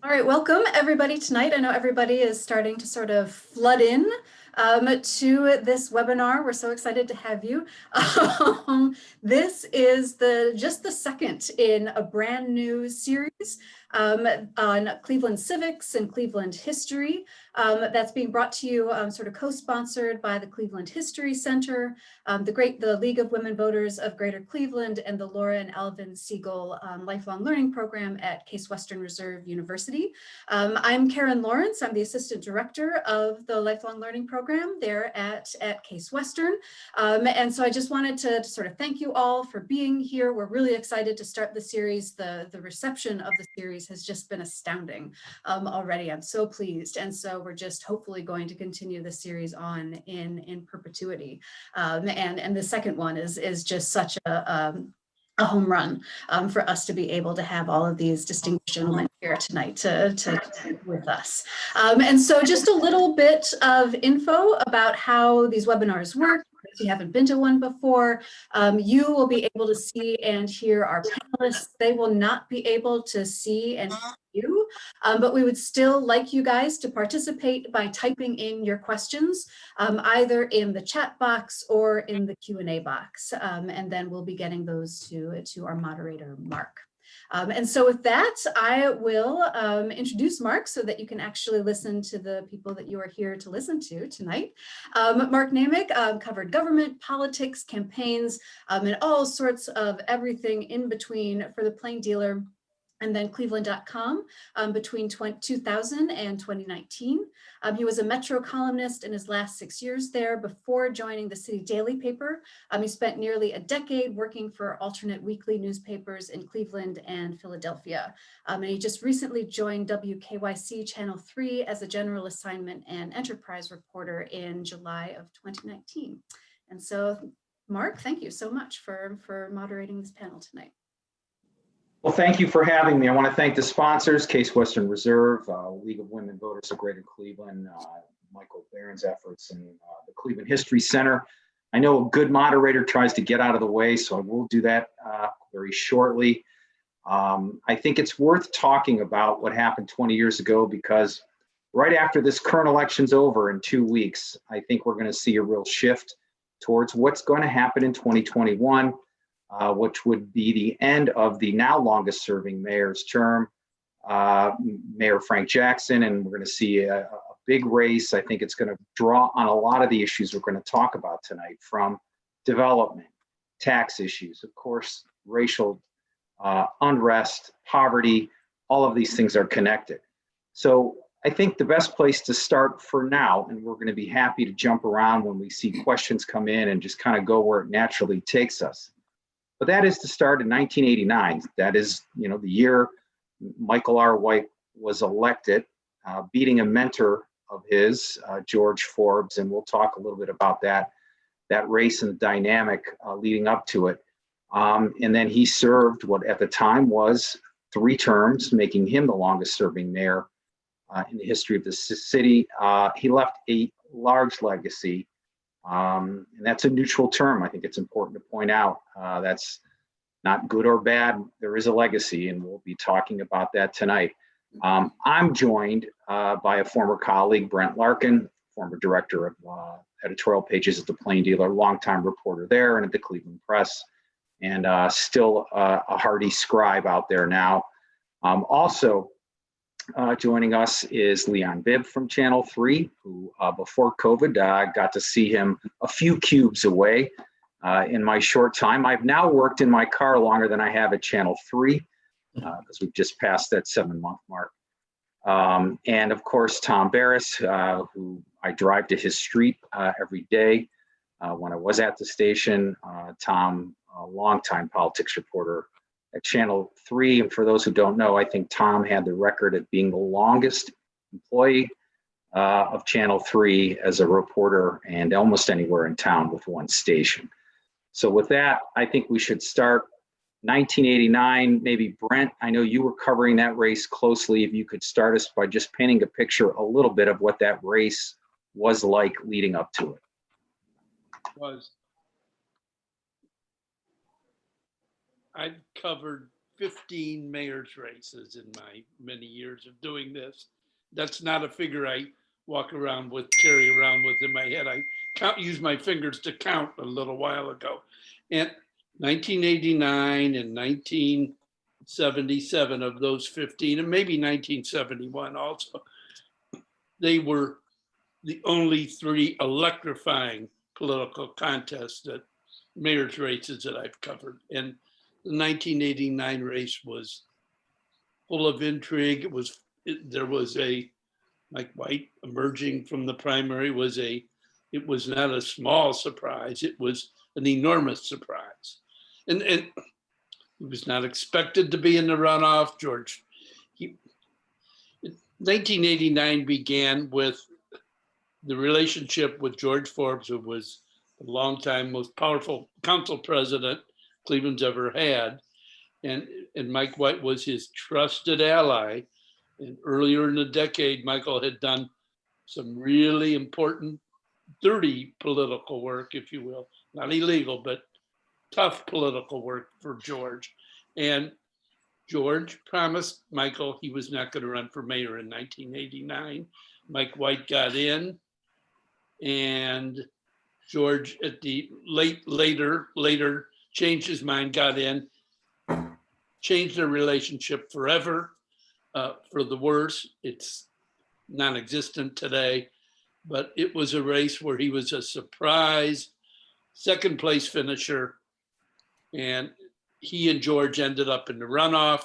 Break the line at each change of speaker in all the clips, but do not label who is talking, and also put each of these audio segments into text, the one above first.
All right, welcome everybody tonight. I know everybody is starting to sort of flood in to this webinar. We're so excited to have you. This is just the second in a brand new series on Cleveland civics and Cleveland history that's being brought to you sort of co-sponsored by the Cleveland History Center, the League of Women Voters of Greater Cleveland, and the Laura and Alvin Siegel Lifelong Learning Program at Case Western Reserve University. I'm Karen Lawrence. I'm the Assistant Director of the Lifelong Learning Program there at Case Western. And so I just wanted to sort of thank you all for being here. We're really excited to start the series. The reception of the series has just been astounding already. I'm so pleased. And so we're just hopefully going to continue the series on in perpetuity. And the second one is just such a home run for us to be able to have all of these distinguished gentlemen here tonight to with us. And so just a little bit of info about how these webinars work. If you haven't been to one before, you will be able to see and hear our panelists. They will not be able to see and hear you, but we would still like you guys to participate by typing in your questions, either in the chat box or in the Q&A box, and then we'll be getting those to our moderator, Mark. And so with that, I will introduce Mark so that you can actually listen to the people that you are here to listen to tonight. Mark Naymik covered government, politics, campaigns, and all sorts of everything in between for the Plain Dealer and then Cleveland.com between 2000 and 2019. He was a Metro columnist in his last 6 years there before joining the City Daily paper. He spent nearly a decade working for alternate weekly newspapers in Cleveland and Philadelphia. And he just recently joined WKYC Channel 3 as a general assignment and enterprise reporter in July of 2019. And so, Mark, thank you so much for moderating this panel tonight.
Well, thank you for having me. I want to thank the sponsors, Case Western Reserve, League of Women Voters of Greater Cleveland, Michael Barron's efforts, and the Cleveland History Center. I know a good moderator tries to get out of the way, so I will do that very shortly. I think it's worth talking about what happened 20 years ago, because right after this current election's over in 2 weeks, I think we're going to see a real shift towards what's going to happen in 2021. Which would be the end of the now longest serving mayor's term, Mayor Frank Jackson, and we're going to see a big race. I think it's going to draw on a lot of the issues we're going to talk about tonight, from development, tax issues, of course, racial unrest, poverty, all of these things are connected. So I think the best place to start for now, and we're going to be happy to jump around when we see questions come in and just kind of go where it naturally takes us. But that is to start in 1989. That is, the year Michael R. White was elected, beating a mentor of his, George Forbes, and we'll talk a little bit about that race and dynamic leading up to it. And then he served what at the time was 3 terms, making him the longest serving mayor in the history of the city. He left a large legacy. And that's a neutral term. I think it's important to point out. That's not good or bad. There is a legacy, and we'll be talking about that tonight. I'm joined by a former colleague, Brent Larkin, former director of editorial pages at the Plain Dealer, longtime reporter there and at the Cleveland Press, and still a hardy scribe out there now. Also, joining us is Leon Bibb from Channel 3, who before COVID, got to see him a few cubes away in my short time. I've now worked in my car longer than I have at Channel 3, because we've just passed that 7-month mark. And of course, Tom Beres, who I drive to his street every day when I was at the station. Tom, a longtime politics reporter at Channel 3, and for those who don't know, I think Tom had the record at being the longest employee of Channel 3 as a reporter, and almost anywhere in town with one station. So with that, I think we should start 1989. Maybe Brent, I know you were covering that race closely. If you could start us by just painting a picture a little bit of what that race was like leading up to it.
I covered 15 mayor's races in my many years of doing this. That's not a figure I walk around with, carry around with in my head. I use my fingers to count a little while ago. And 1989 and 1977 of those 15, and maybe 1971 also, they were the only 3 electrifying political contests that mayor's races that I've covered. And the 1989 race was full of intrigue. There was a Mike White emerging from the primary it was not a small surprise. It was an enormous surprise. And he was not expected to be in the runoff. 1989 began with the relationship with George Forbes, who was the longtime most powerful council president Cleveland's ever had. And Mike White was his trusted ally. And earlier in the decade, Michael had done some really important, dirty political work, if you will, not illegal, but tough political work for George. And George promised Michael he was not going to run for mayor in 1989. Mike White got in, and George at the later changed his mind, got in, changed their relationship forever, for the worse. It's non-existent today, but it was a race where he was a surprise second place finisher, and he and George ended up in the runoff.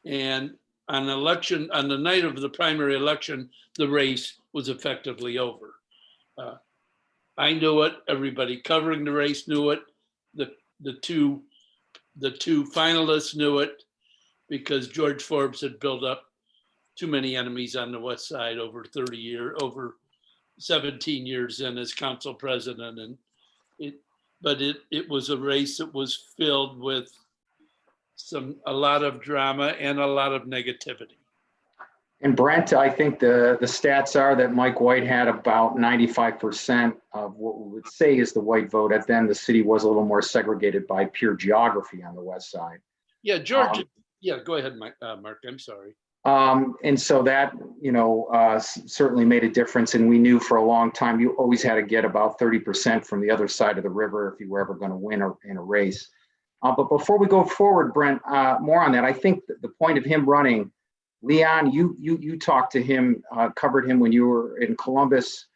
And on the night of the primary election, the race was effectively over. I knew it. Everybody covering the race knew it. The two finalists knew it, because George Forbes had built up too many enemies on the West Side over 17 years in as council president, and it was a race that was filled with a lot of drama and a lot of negativity.
And Brent, I think the stats are that Mike White had about 95% of what we would say is the white vote. At then, the city was a little more segregated by pure geography on the West Side.
Yeah, George. Yeah, go ahead, Mark. I'm sorry.
And so that, certainly made a difference. And we knew for a long time, you always had to get about 30% from the other side of the river if you were ever going to win in a race. But before we go forward, Brent, more on that, I think the point of him running, Leon, you talked to him, covered him when you were in Columbus.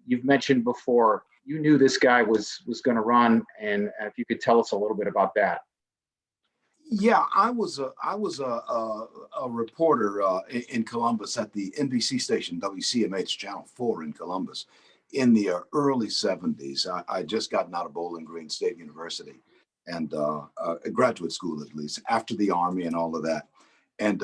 You've mentioned before, you knew this guy was going to run, and if you could tell us a little bit about that.
Yeah, I was a reporter in Columbus at the NBC station WCMH Channel 4 in Columbus in the early 70s. I just gotten out of Bowling Green State University and a graduate school, at least, after the Army and all of that. And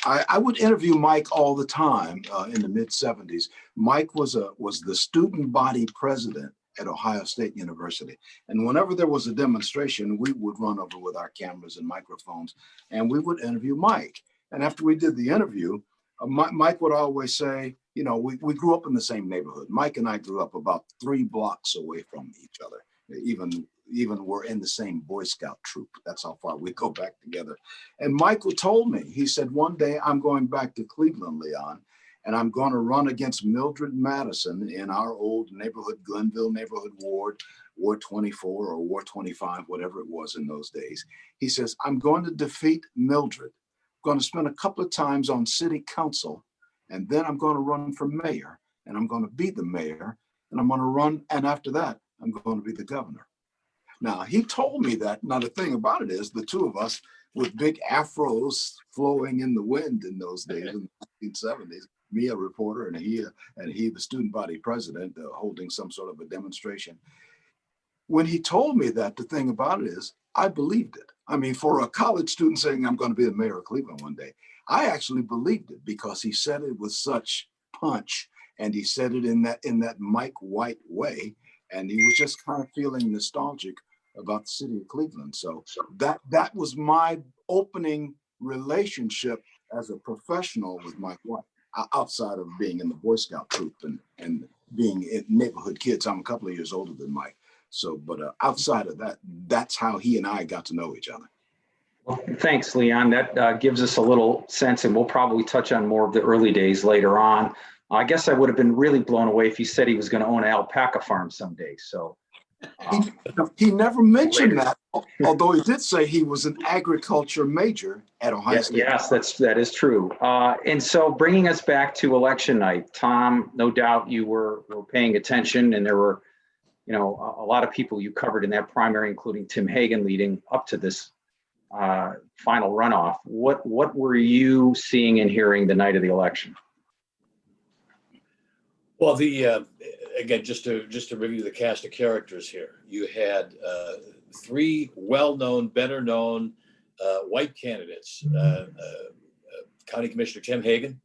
I would interview Mike all the time in the mid 70s. Mike was the student body president at Ohio State University. And whenever there was a demonstration, we would run over with our cameras and microphones, and we would interview Mike. And after we did the interview, Mike would always say, we grew up in the same neighborhood. Mike and I grew up about 3 blocks away from each other. Even we're in the same Boy Scout troop. That's how far we go back together. And Michael told me, he said, one day I'm going back to Cleveland, Leon, and I'm going to run against Mildred Madison in our old neighborhood, Glenville neighborhood ward, Ward 24 or Ward 25, whatever it was in those days. He says, I'm going to defeat Mildred. I'm going to spend a couple of times on city council, and then I'm going to run for mayor, and I'm going to be the mayor, and I'm going to run, and after that, I'm going to be the governor. Now, he told me that. Now, the thing about it is the two of us with big afros flowing in the wind in those days, in the 1970s, me, a reporter, and he, the student body president, holding some sort of a demonstration. When he told me that, the thing about it is, I believed it. I mean, for a college student saying I'm going to be the mayor of Cleveland one day, I actually believed it because he said it with such punch, and he said it in that Mike White way, and he was just kind of feeling nostalgic about the city of Cleveland. So that was my opening relationship as a professional with Mike White, outside of being in the Boy Scout troop and being in neighborhood kids. I'm a couple of years older than Mike. So, but outside of that, that's how he and I got to know each other.
Well, thanks, Leon. That gives us a little sense, and we'll probably touch on more of the early days later on. I guess I would have been really blown away if he said he was going to own an alpaca farm someday. So
He never mentioned
Later.
that, although he did say he was an agriculture major at Ohio State.
yes, that is true. And so bringing us back to election night, Tom, no doubt you were paying attention, and there were, a lot of people you covered in that primary, including Tim Hagan leading up to this final runoff. What were you seeing and hearing the night of the election?
Well, again, just to review the cast of characters here, you had three well-known, better-known white candidates: County Commissioner Tim Hagan,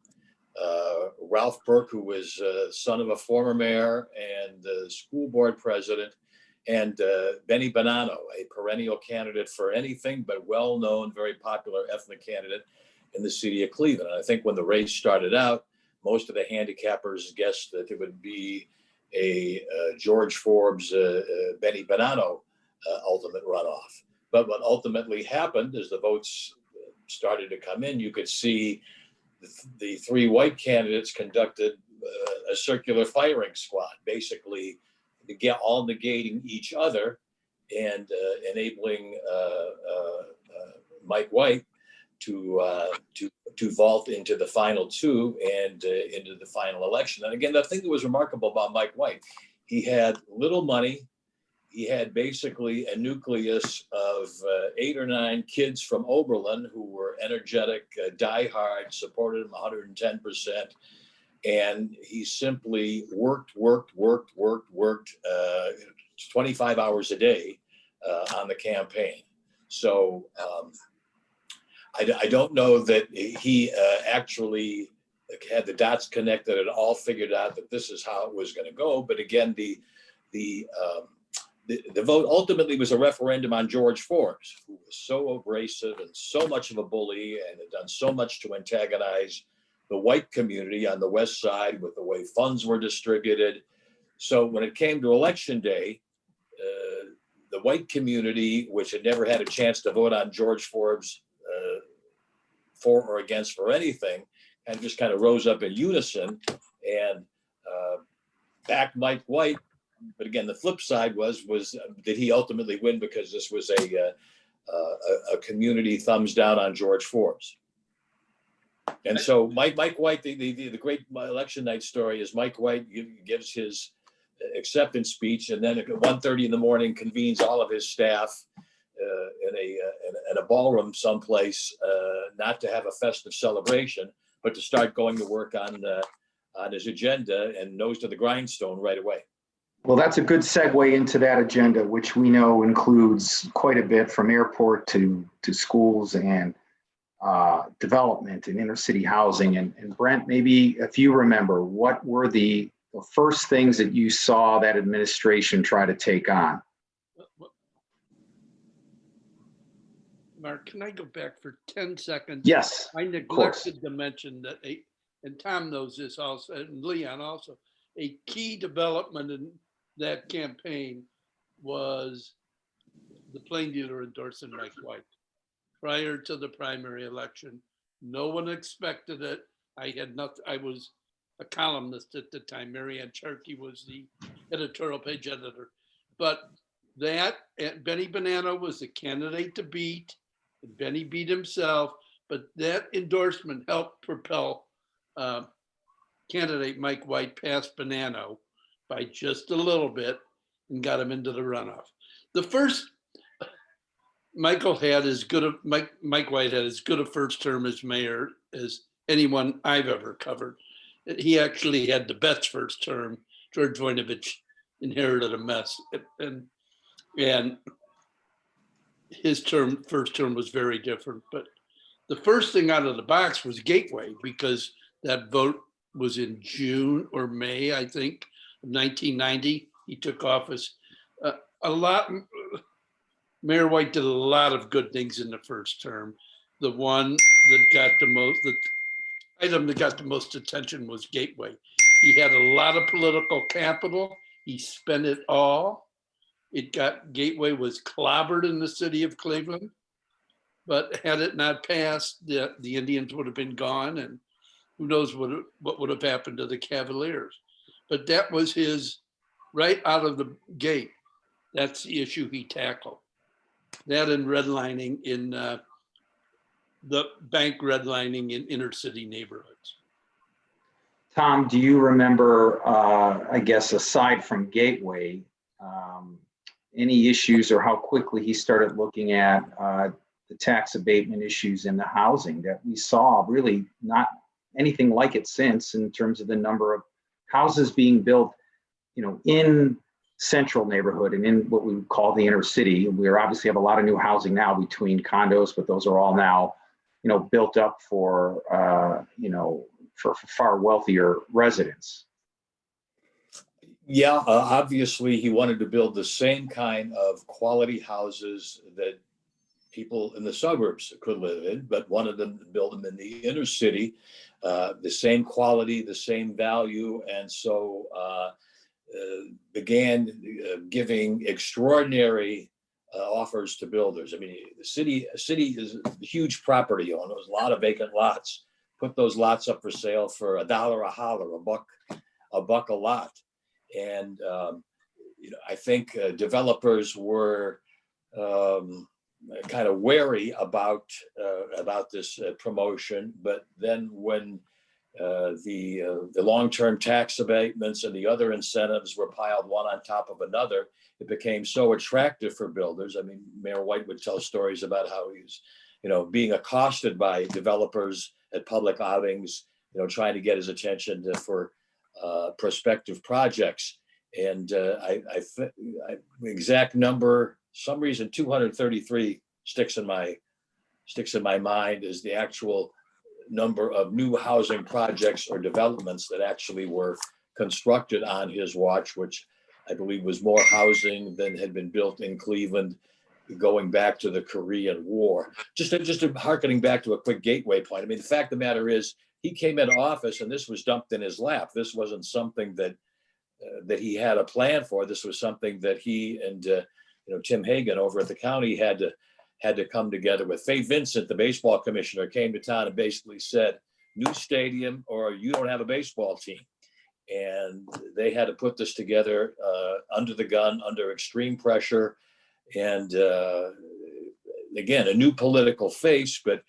Ralph Burke, who was son of a former mayor and school board president, and Benny Bonanno, a perennial candidate for anything but well-known, very popular ethnic candidate in the city of Cleveland. And I think when the race started out, most of the handicappers guessed that it would be a George Forbes, Benny Bonanno ultimate runoff. But what ultimately happened as the votes started to come in, you could see the three white candidates conducted a circular firing squad, basically to get all negating each other and enabling Mike White to vault into the final two and into the final election. And again, the thing that was remarkable about Mike White, he had little money. He had basically a nucleus of 8 or 9 kids from Oberlin who were energetic, diehard, supported him 110%. And he simply worked 25 hours a day on the campaign. So I don't know that he actually had the dots connected and all figured out that this is how it was going to go. But again, the vote ultimately was a referendum on George Forbes, who was so abrasive and so much of a bully and had done so much to antagonize the white community on the West Side with the way funds were distributed. So when it came to election day, the white community, which had never had a chance to vote on George Forbes for or against for anything, and just kind of rose up in unison and backed Mike White. But again, the flip side was did he ultimately win because this was a community thumbs down on George Forbes? And so Mike White, the great election night story is Mike White gives his acceptance speech, and then at 1:30 in the morning convenes all of his staff in a ballroom someplace, not to have a festive celebration, but to start going to work on his agenda and nose to the grindstone right away.
Well, that's a good segue into that agenda, which we know includes quite a bit from airport to schools and development and inner city housing. And Brent, maybe if you remember, what were the first things that you saw that administration try to take on?
Mark, can I go back for 10 seconds?
Yes.
I neglected to mention that, and Tom knows this also, and Leon also, a key development in that campaign was the plain dealer endorsing Mike White. Prior to the primary election, no one expected it. I had nothing. I was a columnist at the time. Marianne Charkey was the editorial page editor. But that, Benny Bonanno was the candidate to beat. And Benny beat himself, but that endorsement helped propel candidate Mike White past Bonanno by just a little bit and got him into the runoff. The first, Mike White had as good a first term as mayor as anyone I've ever covered. He actually had the best first term. George Voinovich inherited a mess, and his first term was very different. But the first thing out of the box was Gateway, because that vote was in June or May, I think, of 1990. He took office. Mayor White did a lot of good things in the first term. The one that got the item that got the most attention was Gateway. He had a lot of political capital. He spent it all. Gateway was clobbered in the city of Cleveland. But had it not passed, the Indians would have been gone, and who knows what would have happened to the Cavaliers. But that was his, right out of the gate, that's the issue he tackled. That and redlining in the bank redlining in inner city neighborhoods.
Tom, do you remember, I guess, aside from Gateway, any issues or how quickly he started looking at the tax abatement issues in the housing that we saw? Really not anything like it since, in terms of the number of houses being built, in central neighborhood and in what we would call the inner city. We obviously have a lot of new housing now between condos, but those are all now, built up for, for far wealthier residents.
Yeah, obviously he wanted to build the same kind of quality houses that people in the suburbs could live in, but wanted them to build them in the inner city, the same quality, the same value, and so began giving extraordinary offers to builders. I mean, the city is a huge property owners, a lot of vacant lots. Put those lots up for sale for $1 a holler, a buck a lot. And I think developers were kind of wary about this promotion. But then when the long-term tax abatements and the other incentives were piled one on top of another, it became so attractive for builders. I mean, Mayor White would tell stories about how he was, being accosted by developers at public outings, trying to get his attention for prospective projects. And the exact number, some reason 233 sticks in my mind is the actual number of new housing projects or developments that actually were constructed on his watch, which I believe was more housing than had been built in Cleveland going back to the Korean War. Just harkening back to a quick Gateway point. I mean, the fact of the matter is, he came into office and this was dumped in his lap. This wasn't something that he had a plan for. This was something that he and Tim Hagan over at the county had to come together with. Faye Vincent, the baseball commissioner, came to town and basically said, "New stadium or you don't have a baseball team." And they had to put this together under the gun, under extreme pressure, and again, a new political face. But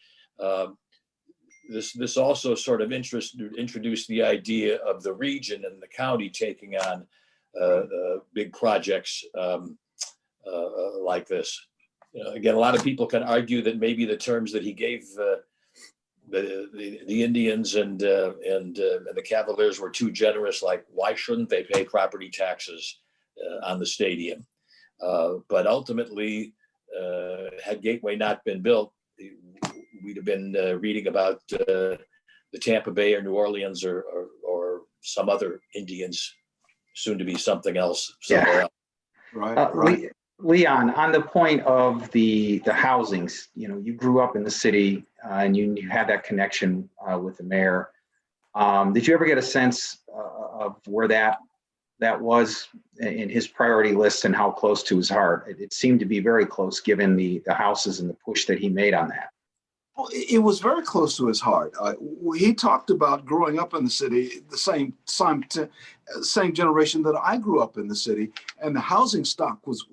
this also sort of introduced the idea of the region and the county taking on big projects like this. Again, a lot of people can argue that maybe the terms that he gave the Indians and the Cavaliers were too generous. Like, why shouldn't they pay property taxes on the stadium? But ultimately, had Gateway not been built, we'd have been reading about the Tampa Bay or New Orleans or some other Indians, soon to be something else somewhere else.
Right.
Leon, on the point of the housings, you grew up in the city and you had that connection with the mayor. Did you ever get a sense of where that was in his priority list and how close to his heart? It seemed to be very close given the houses and the push that he made on that.
Well, it was very close to his heart. He talked about growing up in the city, the same generation that I grew up in the city, and the housing stock was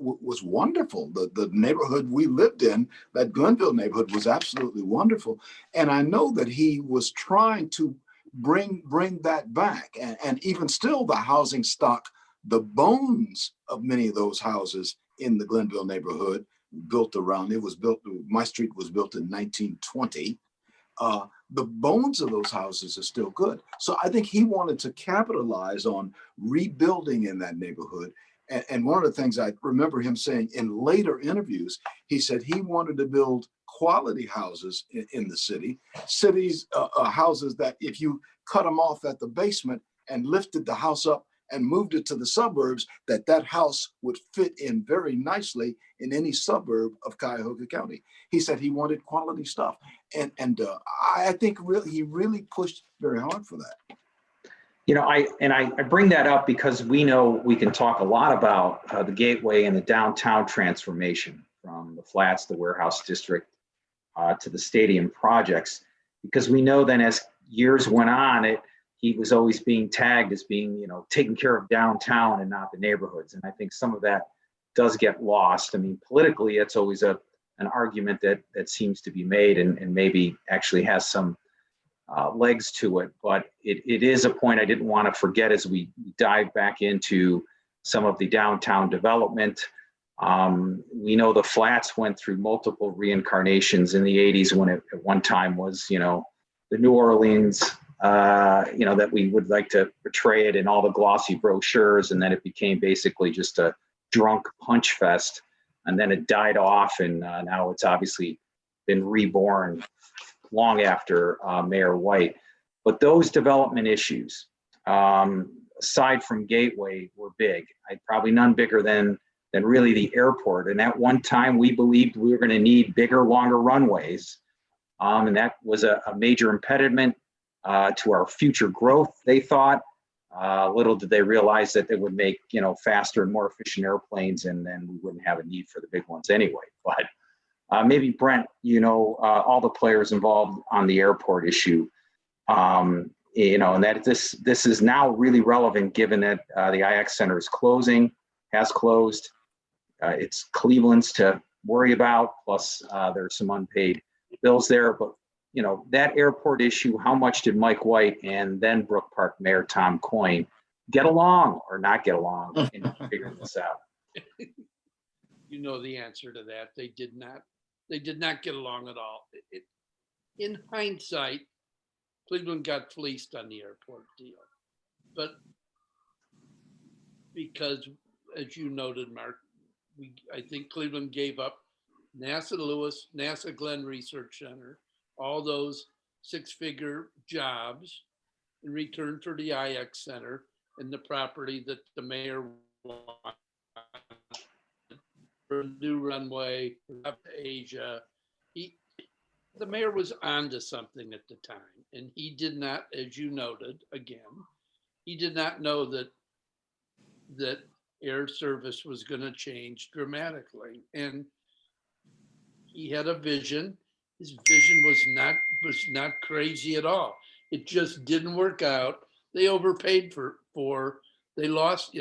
wonderful. The neighborhood we lived in, that Glenville neighborhood, was absolutely wonderful. And I know that he was trying to bring that back, and even still, the housing stock, the bones of many of those houses in the Glenville neighborhood built around. My street was built in 1920. The bones of those houses are still good. So I think he wanted to capitalize on rebuilding in that neighborhood. And one of the things I remember him saying in later interviews, he said he wanted to build quality houses in the city, houses that if you cut them off at the basement and lifted the house up and moved it to the suburbs, that house would fit in very nicely in any suburb of Cuyahoga County. He said he wanted quality stuff. And I think he really pushed very hard for that.
I bring that up because we know we can talk a lot about the Gateway and the downtown transformation from the flats, the warehouse district, to the stadium projects, because we know then as years went on, he was always being tagged as being, taking care of downtown and not the neighborhoods. And I think some of that does get lost. I mean, politically, it's always an argument that seems to be made and maybe actually has some legs to it. But it is a point I didn't want to forget as we dive back into some of the downtown development. We know the Flats went through multiple reincarnations in the 80s when it at one time was, the New Orleans, that we would like to portray it in all the glossy brochures. And then it became basically just a drunk punch fest. And then it died off. And now it's obviously been reborn long after Mayor White. But those development issues, aside from Gateway, were big. Probably none bigger than really the airport. And at one time, we believed we were going to need bigger, longer runways. And that was a major impediment to our future growth, they thought. Little did they realize that they would make, faster and more efficient airplanes, and then we wouldn't have a need for the big ones anyway. But maybe Brent, all the players involved on the airport issue, and that this is now really relevant given that the IX Center is has closed. It's Cleveland's to worry about, plus there's some unpaid bills there. But that airport issue, how much did Mike White and then Brook Park Mayor Tom Coyne get along or not get along in figuring this out?
You know the answer to that. They did not get along at all. In hindsight, Cleveland got fleeced on the airport deal. But because, as you noted, Mark, I think Cleveland gave up NASA Lewis, NASA Glenn Research Center, all those six-figure jobs in return for the IX Center and the property that the mayor wanted for a new runway up to Asia. The mayor was onto something at the time, and he did not, as you noted, again, he did not know that air service was going to change dramatically. And he had a vision. His vision was not crazy at all. It just didn't work out. They overpaid they lost,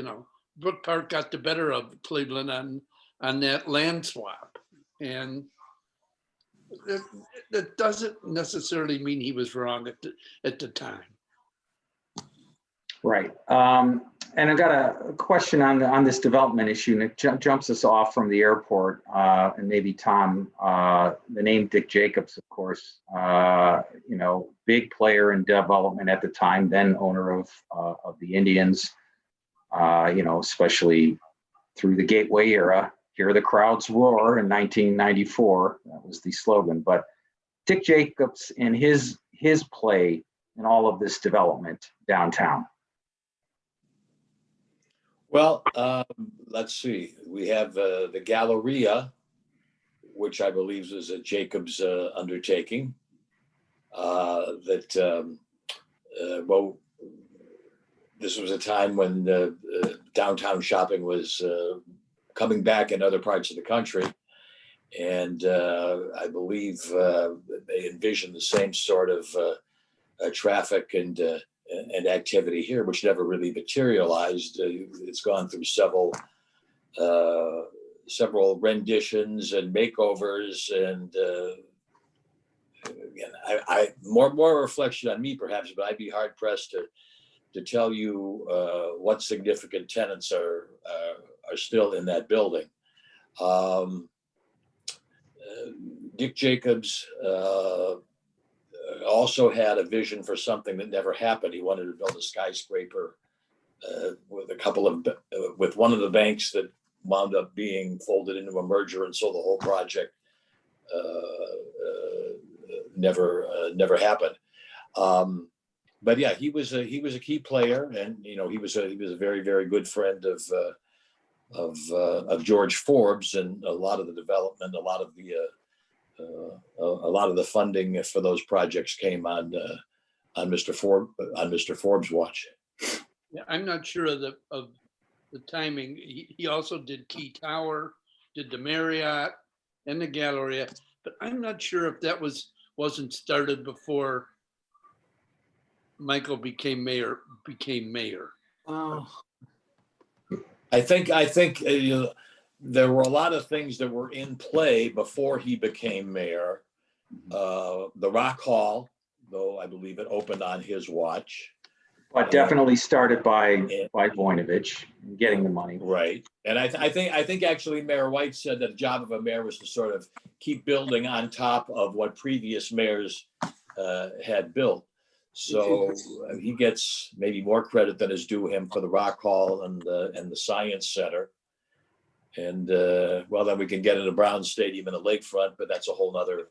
Brook Park got the better of Cleveland on that land swap. And that doesn't necessarily mean he was wrong at the time.
Right. And I've got a question on this development issue, and it jumps us off from the airport, and maybe Tom, the name Dick Jacobs, of course, big player in development at the time, then owner of the Indians, especially through the Gateway era. Hear the crowds roar in 1994. That was the slogan. But Dick Jacobs and his play in all of this development downtown.
Well, let's see. We have the Galleria, which I believe is a Jacobs undertaking. This was a time when downtown shopping was coming back in other parts of the country. And I believe they envisioned the same sort of traffic and activity here, which never really materialized. It's gone through several renditions and makeovers, and again, I more reflection on me perhaps, but I'd be hard pressed to tell you what significant tenants are still in that building. Dick Jacobs also had a vision for something that never happened. He wanted to build a skyscraper with one of the banks that wound up being folded into a merger, and so the whole project never happened. But yeah, he was a key player, and he was a very, very good friend of George Forbes, and a lot of the development, a lot of the funding for those projects came on Mr. Forbes' watch.
Yeah, I'm not sure of the timing. He also did Key Tower, did the Marriott and the Galleria. but I'm not sure if that wasn't started before Michael became mayor.
Oh,
I think you know, there were a lot of things that were in play before he became mayor. The Rock Hall, though I believe it opened on his watch.
But definitely started by Voinovich getting the money.
Right. And I think actually Mayor White said that the job of a mayor was to sort of keep building on top of what previous mayors had built. So he gets maybe more credit than is due him for the Rock Hall and the Science Center. And well, then we can get into Brown Stadium and the lakefront, but that's a whole nother.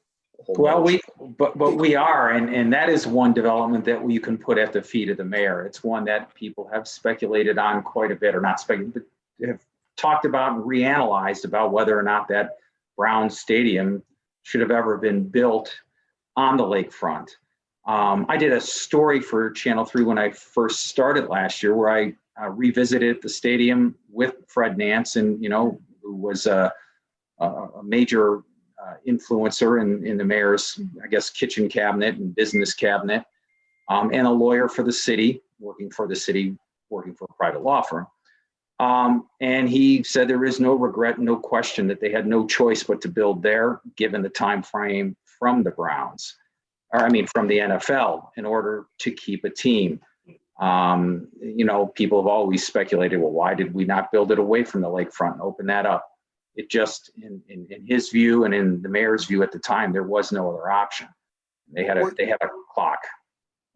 Well, we are, and that is one development that you can put at the feet of the mayor. It's one that people have speculated on quite a bit, or not speculated, but have talked about and reanalyzed about whether or not that Brown Stadium should have ever been built on the lakefront. I did a story for Channel 3 when I first started last year, where I revisited the stadium with Fred Nance, and who was a major influencer in the mayor's, I guess, kitchen cabinet and business cabinet, and a lawyer for the city, working for a private law firm. And he said there is no regret, no question that they had no choice but to build there, given the time frame from the Browns, from the NFL, in order to keep a team. People have always speculated, well, why did we not build it away from the lakefront and open that up? It just, in his view and in the mayor's view at the time, there was no other option. They had a clock.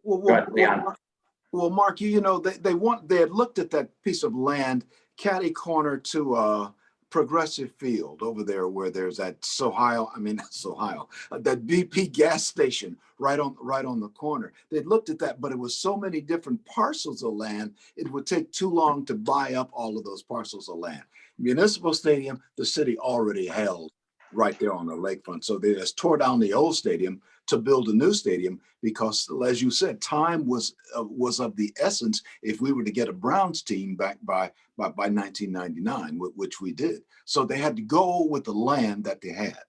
Well, Mark, they had looked at that piece of land catty corner to Progressive Field over there, where there's that that BP gas station right on the corner. They'd looked at that, but it was so many different parcels of land, it would take too long to buy up all of those parcels of land. Municipal Stadium, the city already held right there on the lakefront. So they just tore down the old stadium to build a new stadium because, as you said, time was of the essence if we were to get a Browns team back by 1999, which we did. So they had to go with the land that they had.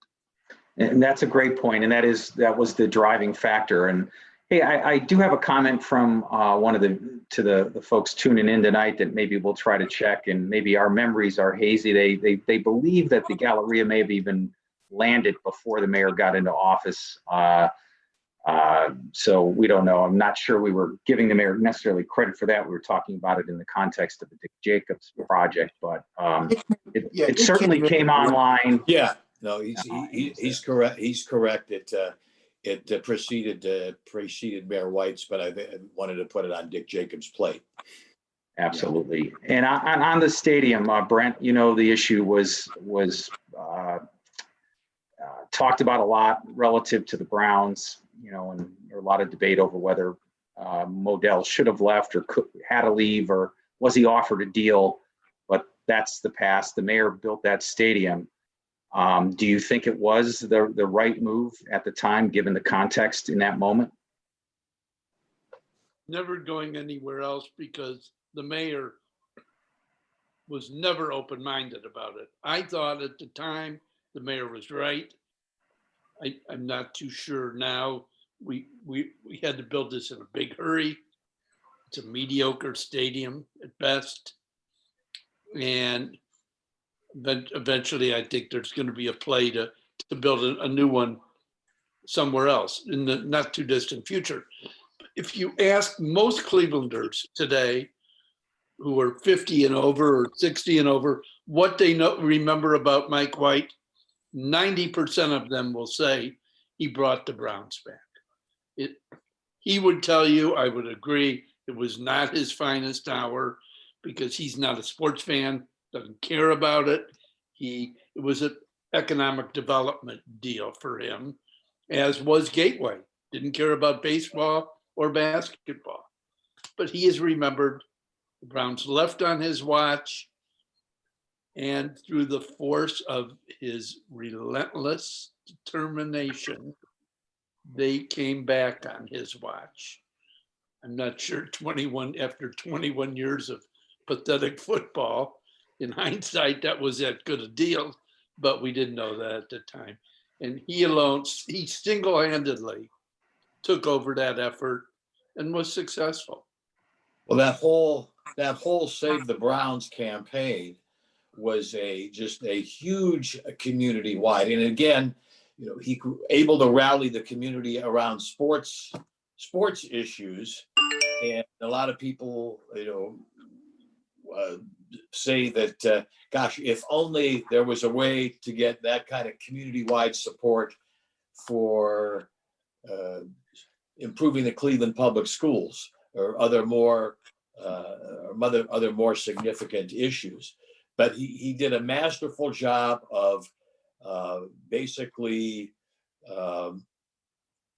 And that's a great point. And that was the driving factor. And hey, I do have a comment from one of the folks tuning in tonight that maybe we'll try to check, and maybe our memories are hazy. They believe that the Galleria may have even landed before the mayor got into office. So we don't know. I'm not sure we were giving the mayor necessarily credit for that. We were talking about it in the context of the Dick Jacobs project, but it certainly came online.
Yeah, no, he's correct. He's correct. It preceded Mayor White's, but I wanted to put it on Dick Jacobs' plate.
Absolutely. And on the stadium, Brent, the issue was talked about a lot relative to the Browns, and there a lot of debate over whether Modell should have left or had to leave, or was he offered a deal? But that's the past. The mayor built that stadium. Do you think it was the right move at the time, given the context in that moment?
Never going anywhere else, because the mayor was never open-minded about it. I thought at the time the mayor was right. I'm not too sure now. We had to build this in a big hurry. It's a mediocre stadium at best. And eventually I think there's going to be a play to build a new one somewhere else in the not too distant future. If you ask most Clevelanders today who are 50 and over or 60 and over what they remember about Mike White, 90% of them will say he brought the Browns back. He would tell you, I would agree, it was not his finest hour because he's not a sports fan, doesn't care about it. It was an economic development deal for him, as was Gateway. Didn't care about baseball or basketball. But he is remembered. The Browns left on his watch, and through the force of his relentless determination, they came back on his watch. I'm not sure after 21 years of pathetic football, in hindsight, that was that good a deal, but we didn't know that at the time. And he single-handedly took over that effort and was successful.
Well, that whole Save the Browns campaign was just a huge community wide. And again, he able to rally the community around sports issues. And a lot of people, say that, gosh, if only there was a way to get that kind of community-wide support for improving the Cleveland public schools or other more significant issues. But he did a masterful job of basically, I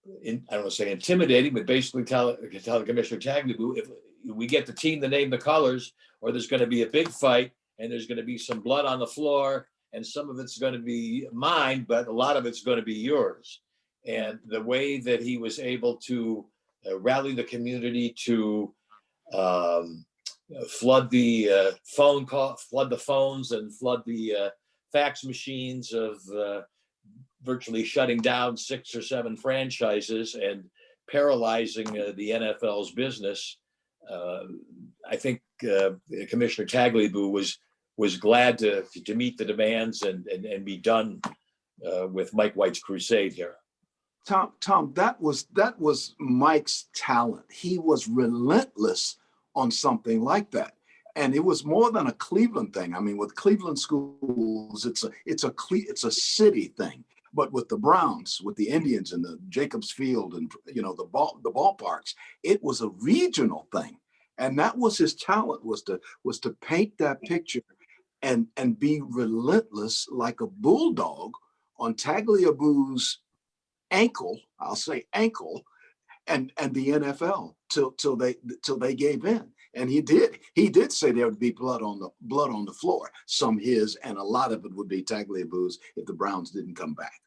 don't want to say intimidating, but basically tell Commissioner Tagliabue, if we get the team to name the colors, or there's going to be a big fight and there's going to be some blood on the floor, and some of it's going to be mine, but a lot of it's going to be yours. And the way that he was able to rally the community to flood the phones and flood the fax machines of virtually shutting down 6 or 7 franchises and paralyzing the NFL's business. I think Commissioner Tagliabue was glad to meet the demands and be done with Mike White's crusade here.
Tom, that was Mike's talent. He was relentless on something like that. And it was more than a Cleveland thing. I mean, with Cleveland schools, it's a city thing. But with the Browns, with the Indians and the Jacobs Field and the ballparks, it was a regional thing. And that was his talent, was to paint that picture and be relentless like a bulldog on Tagliabue's ankle, I'll say ankle, and the NFL till they gave in. And he did say there would be blood on the floor, some his, and a lot of it would be Tagliabue's if the Browns didn't come back.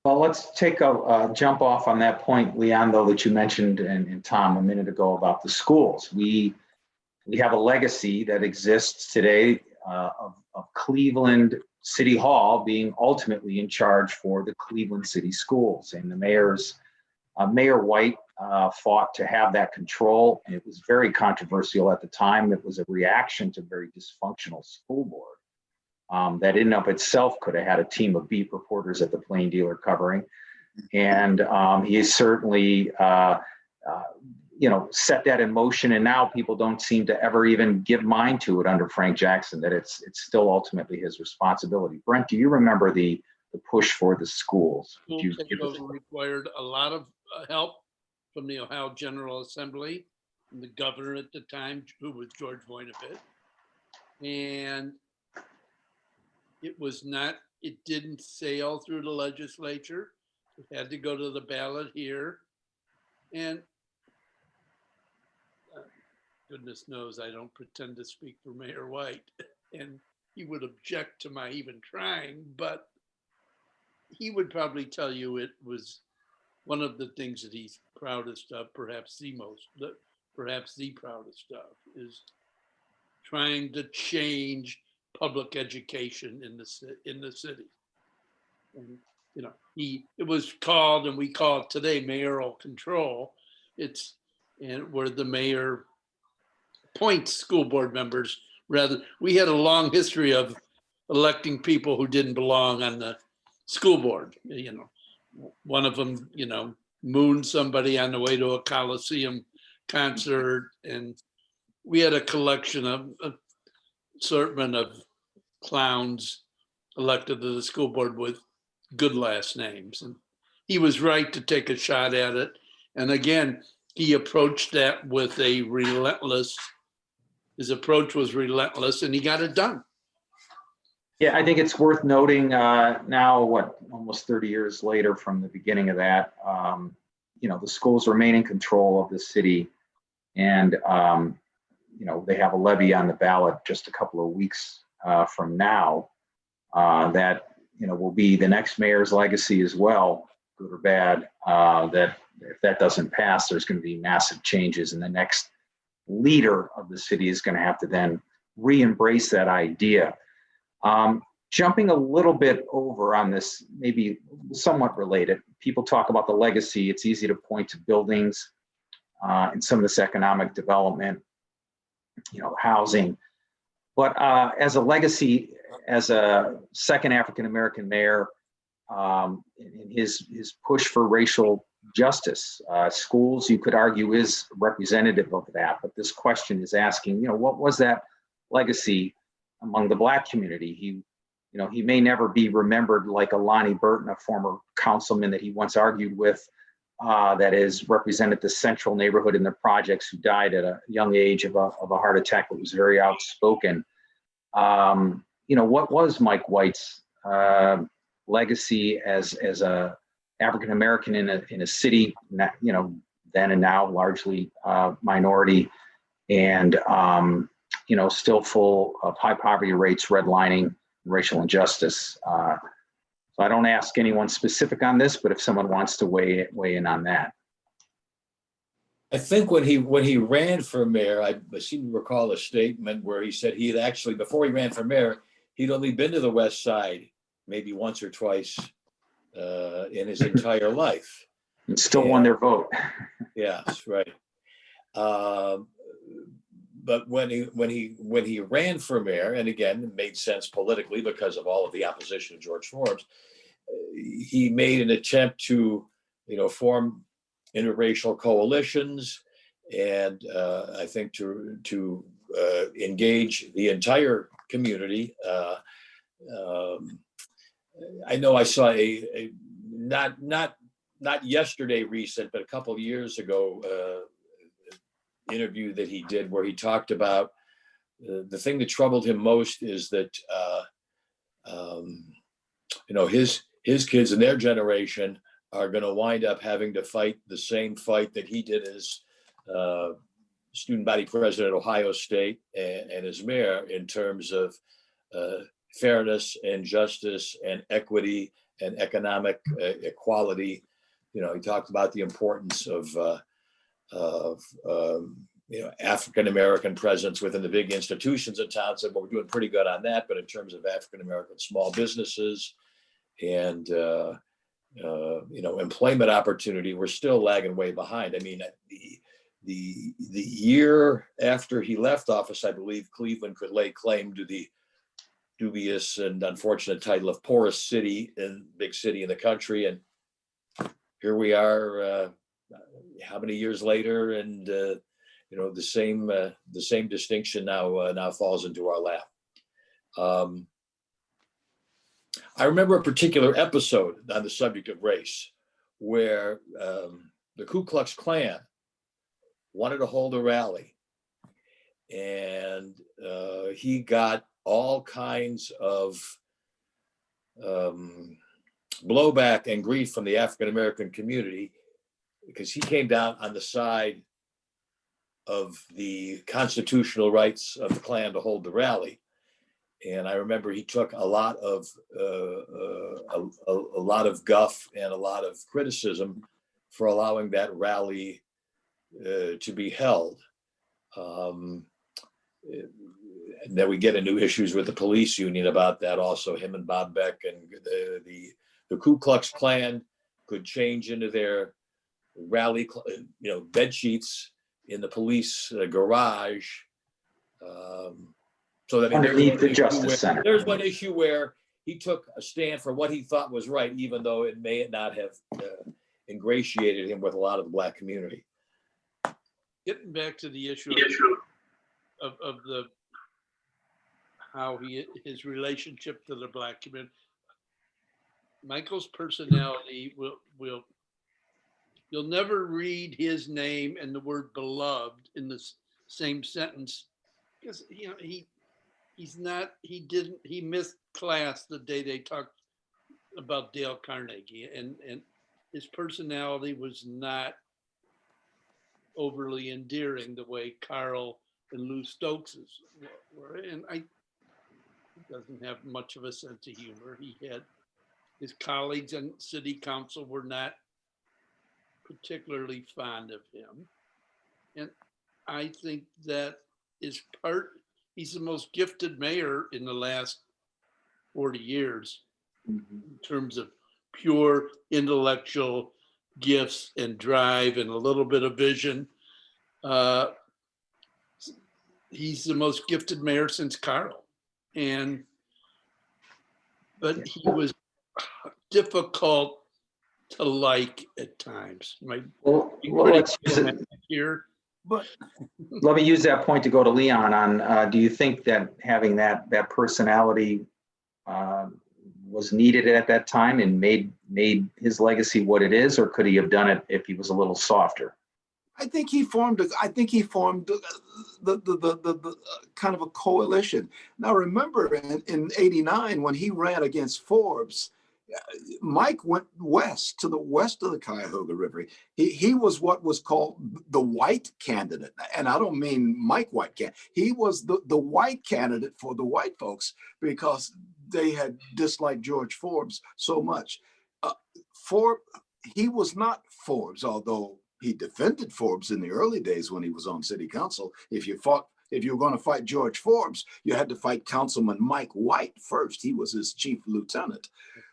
Well, let's take a jump off on that point, Leon, though, that you mentioned, and Tom, a minute ago about the schools. We have a legacy that exists today of Cleveland City Hall being ultimately in charge for the Cleveland City Schools. And the Mayor White fought to have that control, and it was very controversial at the time. It was a reaction to very dysfunctional school board. That in and of itself could have had a team of beat reporters at the Plain Dealer covering. And he certainly, set that in motion. And now people don't seem to ever even give mind to it under Frank Jackson, that it's still ultimately his responsibility. Brent, do you remember the push for the schools?
School required a lot of help from the Ohio General Assembly and the governor at the time, who was George Voinovich. And it didn't sail through the legislature. It had to go to the ballot here. And goodness knows I don't pretend to speak for Mayor White, and he would object to my even trying, but he would probably tell you it was one of the things that he's proudest of, perhaps the proudest of, is trying to change public education in the city. And it was called, and we call it today, mayoral control. Where the mayor appoints school board members. We had a long history of electing people who didn't belong on the school board. One of them, mooned somebody on the way to a Coliseum concert, and we had a collection of assortment of clowns elected to the school board with good last names. And he was right to take a shot at it. And again, he approached that with his approach was relentless, and he got it done.
Yeah, I think it's worth noting now, almost 30 years later from the beginning of that, the schools remain in control of the city. And, they have a levy on the ballot just a couple of weeks from now that, will be the next mayor's legacy as well, good or bad, that if that doesn't pass, there's going to be massive changes, and the next leader of the city is going to have to then re-embrace that idea. jumping a little bit over on this, maybe somewhat related, people talk about the legacy. It's easy to point to buildings and some of this economic development, housing. But as a legacy, as a second African-American mayor, in his push for racial justice, schools, you could argue, is representative of that. But this question is asking, what was that legacy among the Black community? He may never be remembered like a Lonnie Burton, a former councilman that he once argued with, that is represented the central neighborhood in the projects, who died at a young age of a heart attack, but was very outspoken. What was Mike White's legacy as a African American in a city, then and now largely minority, and still full of high poverty rates, redlining, and racial injustice. So I don't ask anyone specific on this, but if someone wants to weigh in on that.
I think when he ran for mayor, I seem to recall a statement where he said he had actually, before he ran for mayor, he'd only been to the West Side maybe once or twice in his entire life.
And still won their vote.
Yeah, that's right. But when he ran for mayor, and again, it made sense politically because of all of the opposition to George Forbes, he made an attempt to, form interracial coalitions, and I think to engage the entire community. I know I saw a not yesterday recent, but a couple of years ago, interview that he did where he talked about the thing that troubled him most is that his kids and their generation are going to wind up having to fight the same fight that he did as student body president at Ohio State and as mayor, in terms of fairness and justice and equity and economic equality. He talked about the importance of African-American presence within the big institutions in town. Said, well, we're doing pretty good on that, but in terms of African-American small businesses and employment opportunity, we're still lagging way behind. I mean, the year after he left office, I believe Cleveland could lay claim to the dubious and unfortunate title of poorest city in big city in the country, and here we are. How many years later, and the same distinction now falls into our lap. I remember a particular episode on the subject of race where the Ku Klux Klan wanted to hold a rally, and he got all kinds of blowback and grief from the African American community, because he came down on the side of the constitutional rights of the Klan to hold the rally. And I remember he took a lot of guff and a lot of criticism for allowing that rally to be held. And then we get into issues with the police union about that also. Him and Bob Beck, and the Ku Klux Klan could change into their rally, bed sheets in the police garage. So that
underneath the Justice Center.
There's one issue where he took a stand for what he thought was right, even though it may not have ingratiated him with a lot of the Black community.
Getting back to the issue of his relationship to the Black community, Michael's personality will you'll never read his name and the word beloved in the same sentence, because he missed class the day they talked about Dale Carnegie, and his personality was not overly endearing the way Carl and Lou Stokes's were. And he doesn't have much of a sense of humor. His colleagues on city council were not particularly fond of him. And I think that is he's the most gifted mayor in the last 40 years
Mhm.
in terms of pure intellectual gifts and drive and a little bit of vision. He's the most gifted mayor since Carl. But he was difficult to like at times.
Well, let's use it.
Here.
But
Let me use that point to go to Leon on, do you think that having that personality was needed at that time and made his legacy what it is, or could he have done it if he was a little softer?
I think he formed the kind of a coalition. Now remember, in '89 when he ran against Forbes, Mike went west to the west of the Cuyahoga River. He was what was called the white candidate, and I don't mean Mike White. He was the white candidate for the white folks because they had disliked George Forbes so much. He was not Forbes, although he defended Forbes in the early days when he was on city council. If you were going to fight George Forbes, you had to fight Councilman Mike White first. He was his chief lieutenant.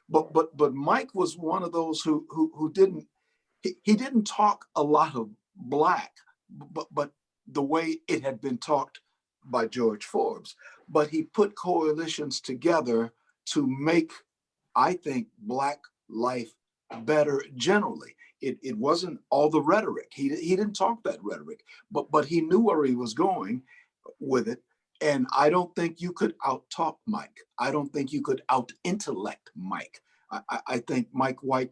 But Mike was one of those who didn't talk a lot of black, but the way it had been talked by George Forbes. But he put coalitions together to make, I think, black life better generally. It wasn't all the rhetoric. He didn't talk that rhetoric, but he knew where he was going with it. And I don't think you could out-talk Mike. I don't think you could out-intellect Mike. I think Mike White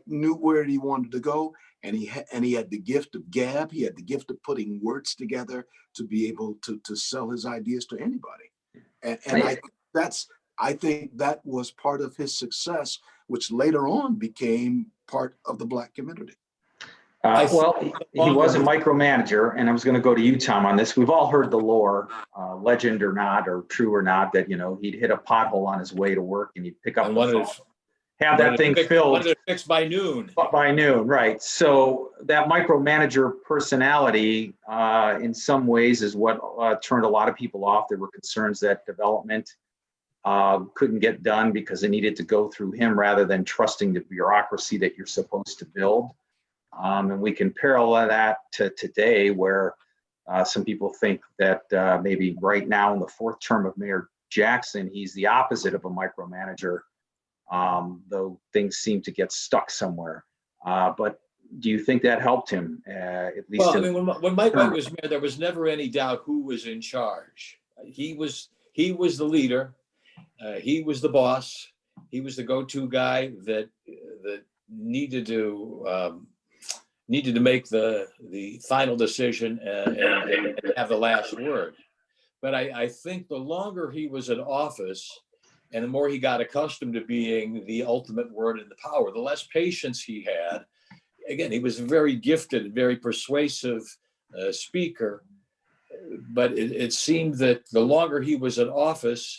knew where he wanted to go, and he had the gift of gab. He had the gift of putting words together to be able to sell his ideas to anybody. And I think that was part of his success, which later on became part of the black community.
Well, he was a micromanager, and I was going to go to you, Tom, on this. We've all heard the lore, legend or not, or true or not, that he'd hit a pothole on his way to work, and he'd pick up the phone, have that thing filled.
Wanted it fixed by noon.
By noon, right? So that micromanager personality, in some ways, is what turned a lot of people off. There were concerns that development couldn't get done because it needed to go through him rather than trusting the bureaucracy that you're supposed to build. And we can parallel that to today, where some people think that maybe right now in the fourth term of Mayor Jackson, he's the opposite of a micromanager, though things seem to get stuck somewhere. But do you think that helped him, at least?
Well, I mean, when Mike White was mayor, there was never any doubt who was in charge. He was the leader. He was the boss. He was the go-to guy that needed to make the final decision and have the last word. But I think the longer he was in office and the more he got accustomed to being the ultimate word in the power, the less patience he had. Again, he was a very gifted, very persuasive speaker, but it seemed that the longer he was in office,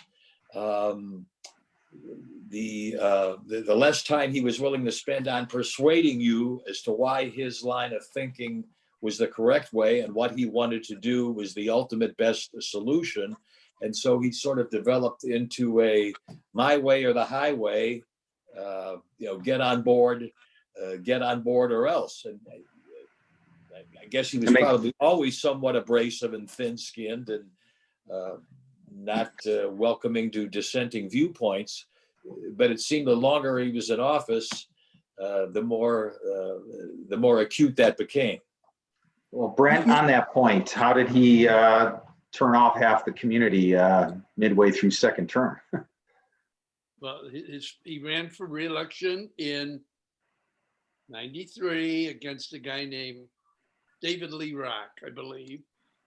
the less time he was willing to spend on persuading you as to why his line of thinking was the correct way and what he wanted to do was the ultimate best solution. And so he sort of developed into a my way or the highway, get on board or else. And I guess he was probably always somewhat abrasive and thin-skinned and not welcoming to dissenting viewpoints. But it seemed the longer he was in office, the more acute that became.
Well, Brent, on that point, how did he turn off half the community midway through second term?
Well, he ran for re-election in '93 against a guy named David Lee Rock, I believe.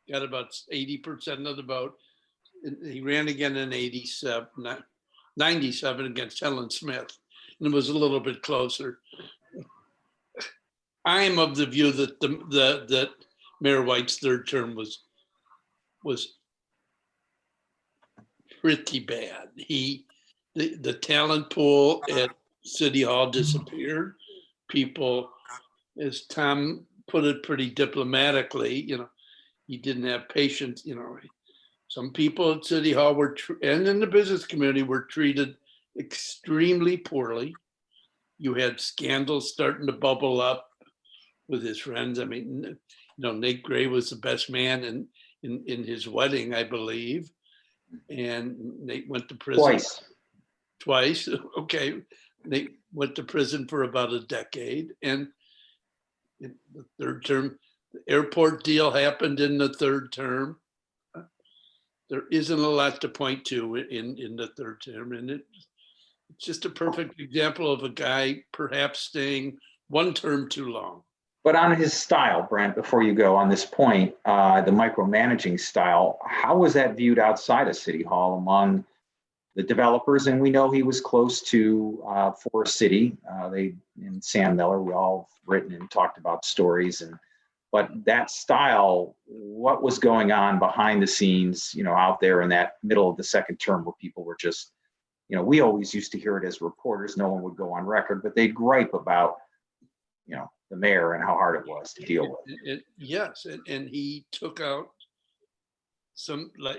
Got about 80% of the vote. He ran again in '97 against Helen Smith, and it was a little bit closer. I am of the view that that Mayor White's third term was pretty bad. The talent pool at City Hall disappeared. People, as Tom put it pretty diplomatically, he didn't have patience, some people at City Hall were, and in the business community, were treated extremely poorly. You had scandals starting to bubble up with his friends. I mean, you know, Nate Gray was the best man in his wedding, I believe. And Nate went to prison twice. Okay. Nate went to prison for about a decade. And in the third term, the airport deal happened in the third term. There isn't a lot to point to in the third term. And it's just a perfect example of a guy perhaps staying one term too long.
But on his style, Brent, before you go on this point, the micromanaging style, how was that viewed outside of City Hall among the developers? And we know he was close to Forest City. And Sam Miller, we all have written and talked about stories. But that style, what was going on behind the scenes, you know, out there in that middle of the second term where people were just, you know, we always used to hear it as reporters, no one would go on record, but they'd gripe about, you know, the mayor and how hard it was to deal with.
Yes, and he took out some, like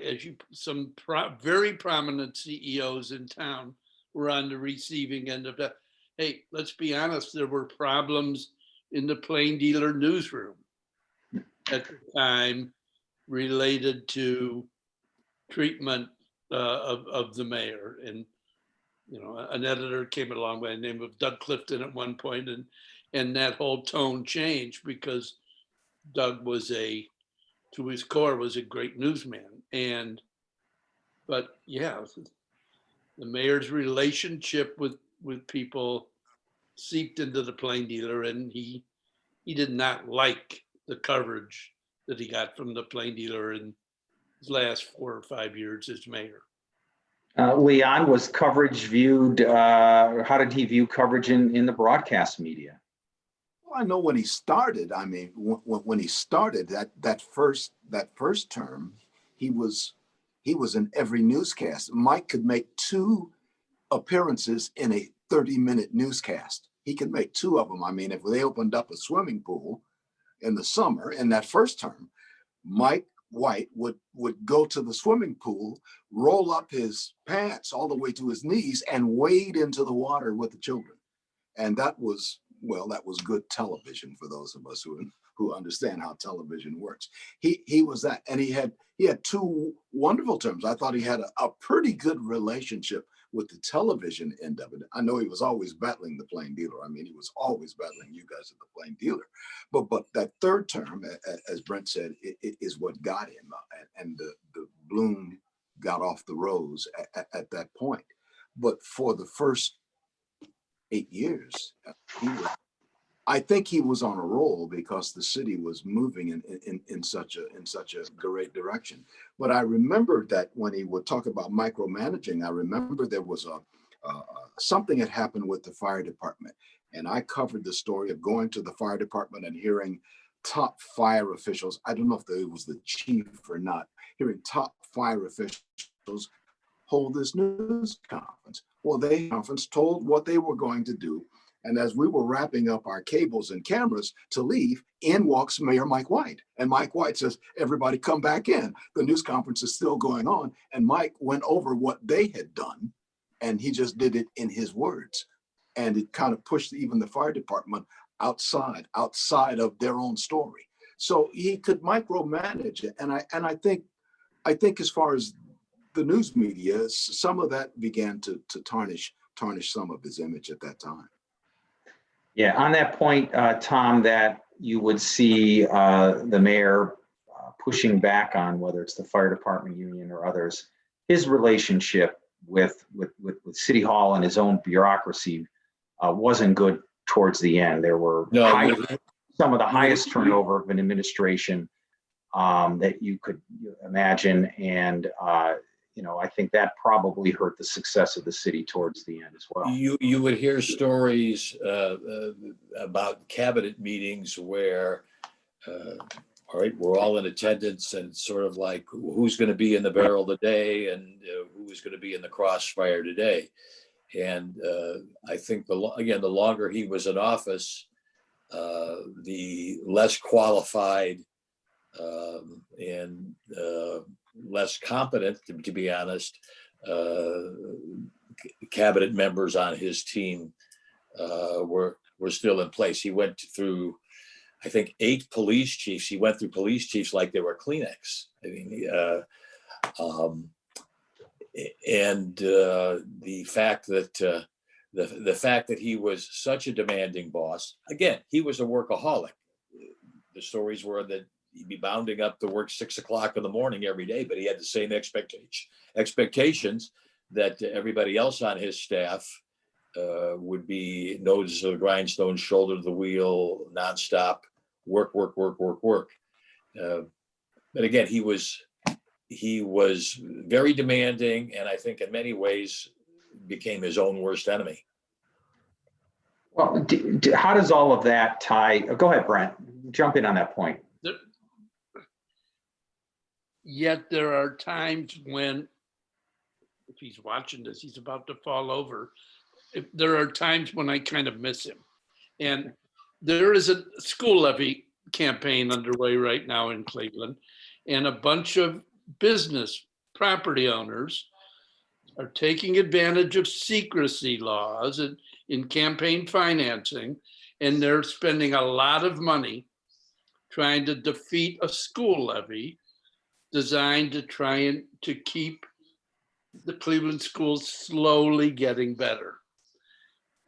very prominent CEOs in town were on the receiving end of that. Hey, let's be honest, there were problems in the Plain Dealer newsroom at the time related to treatment of the mayor. And, you know, an editor came along by the name of Doug Clifton at one point, and that whole tone changed because Doug was to his core, was a great newsman. But yeah, the mayor's relationship with people seeped into the Plain Dealer, and he did not like the coverage that he got from the Plain Dealer in his last 4 or 5 years as mayor.
Leon, was coverage viewed, how did he view coverage in the broadcast media?
Well, I know when he started, I mean, when he started that first term, he was in every newscast. Mike could make 2 appearances in a 30-minute newscast. He could make 2 of them. I mean, if they opened up a swimming pool in the summer in that first term, Mike White would go to the swimming pool, roll up his pants all the way to his knees and wade into the water with the children. And that was good television for those of us who understand how television works. He was that, and he had 2 wonderful terms. I thought he had a pretty good relationship with the television end of it. I know he was always battling the Plain Dealer. I mean, he was always battling you guys at the Plain Dealer. But that third term, as Brent said, is what got him, and the bloom got off the rose at that point. But for the first 8 years, I think he was on a roll because the city was moving in such a great direction. But I remember that when he would talk about micromanaging, I remember there was something that happened with the fire department, and I covered the story of going to the fire department and hearing top fire officials. I don't know if it was the chief or not. Hearing top fire officials hold this news conference. Well, they conference told what they were going to do. And as we were wrapping up our cables and cameras to leave, in walks Mayor Mike White. And Mike White says, everybody come back in. The news conference is still going on. And Mike went over what they had done, and he just did it in his words. And it kind of pushed even the fire department outside of their own story. So he could micromanage it. And I think as far as the news media, some of that began to tarnish some of his image at that time.
Yeah, on that point, Tom, that you would see the mayor pushing back on, whether it's the fire department union or others, his relationship with City Hall and his own bureaucracy wasn't good towards the end. There were some of the highest turnover of an administration that you could imagine. And I think that probably hurt the success of the city towards the end as well.
You would hear stories about cabinet meetings where, all right, we're all in attendance, and sort of like who's going to be in the barrel today and who's going to be in the crossfire today. And I think the longer he was in office, the less qualified and less competent, to be honest, cabinet members on his team were still in place. He went through, I think, 8 police chiefs. He went through police chiefs like they were Kleenex. I mean, the fact that the fact that he was such a demanding boss. Again, he was a workaholic. The stories were that he'd be bounding up to work 6 o'clock in the morning every day, but he had the same expectations that everybody else on his staff would be nose to the grindstone, shoulder to the wheel, nonstop, work. But again, he was very demanding, and I think in many ways became his own worst enemy.
Well, how does all of that tie? Go ahead, Brent. Jump in on that point.
Yet there are times when, if he's watching this, he's about to fall over. There are times when I kind of miss him. And there is a school levy campaign underway right now in Cleveland, and a bunch of business property owners are taking advantage of secrecy laws and in campaign financing, and they're spending a lot of money trying to defeat a school levy designed to try and to keep the Cleveland schools slowly getting better.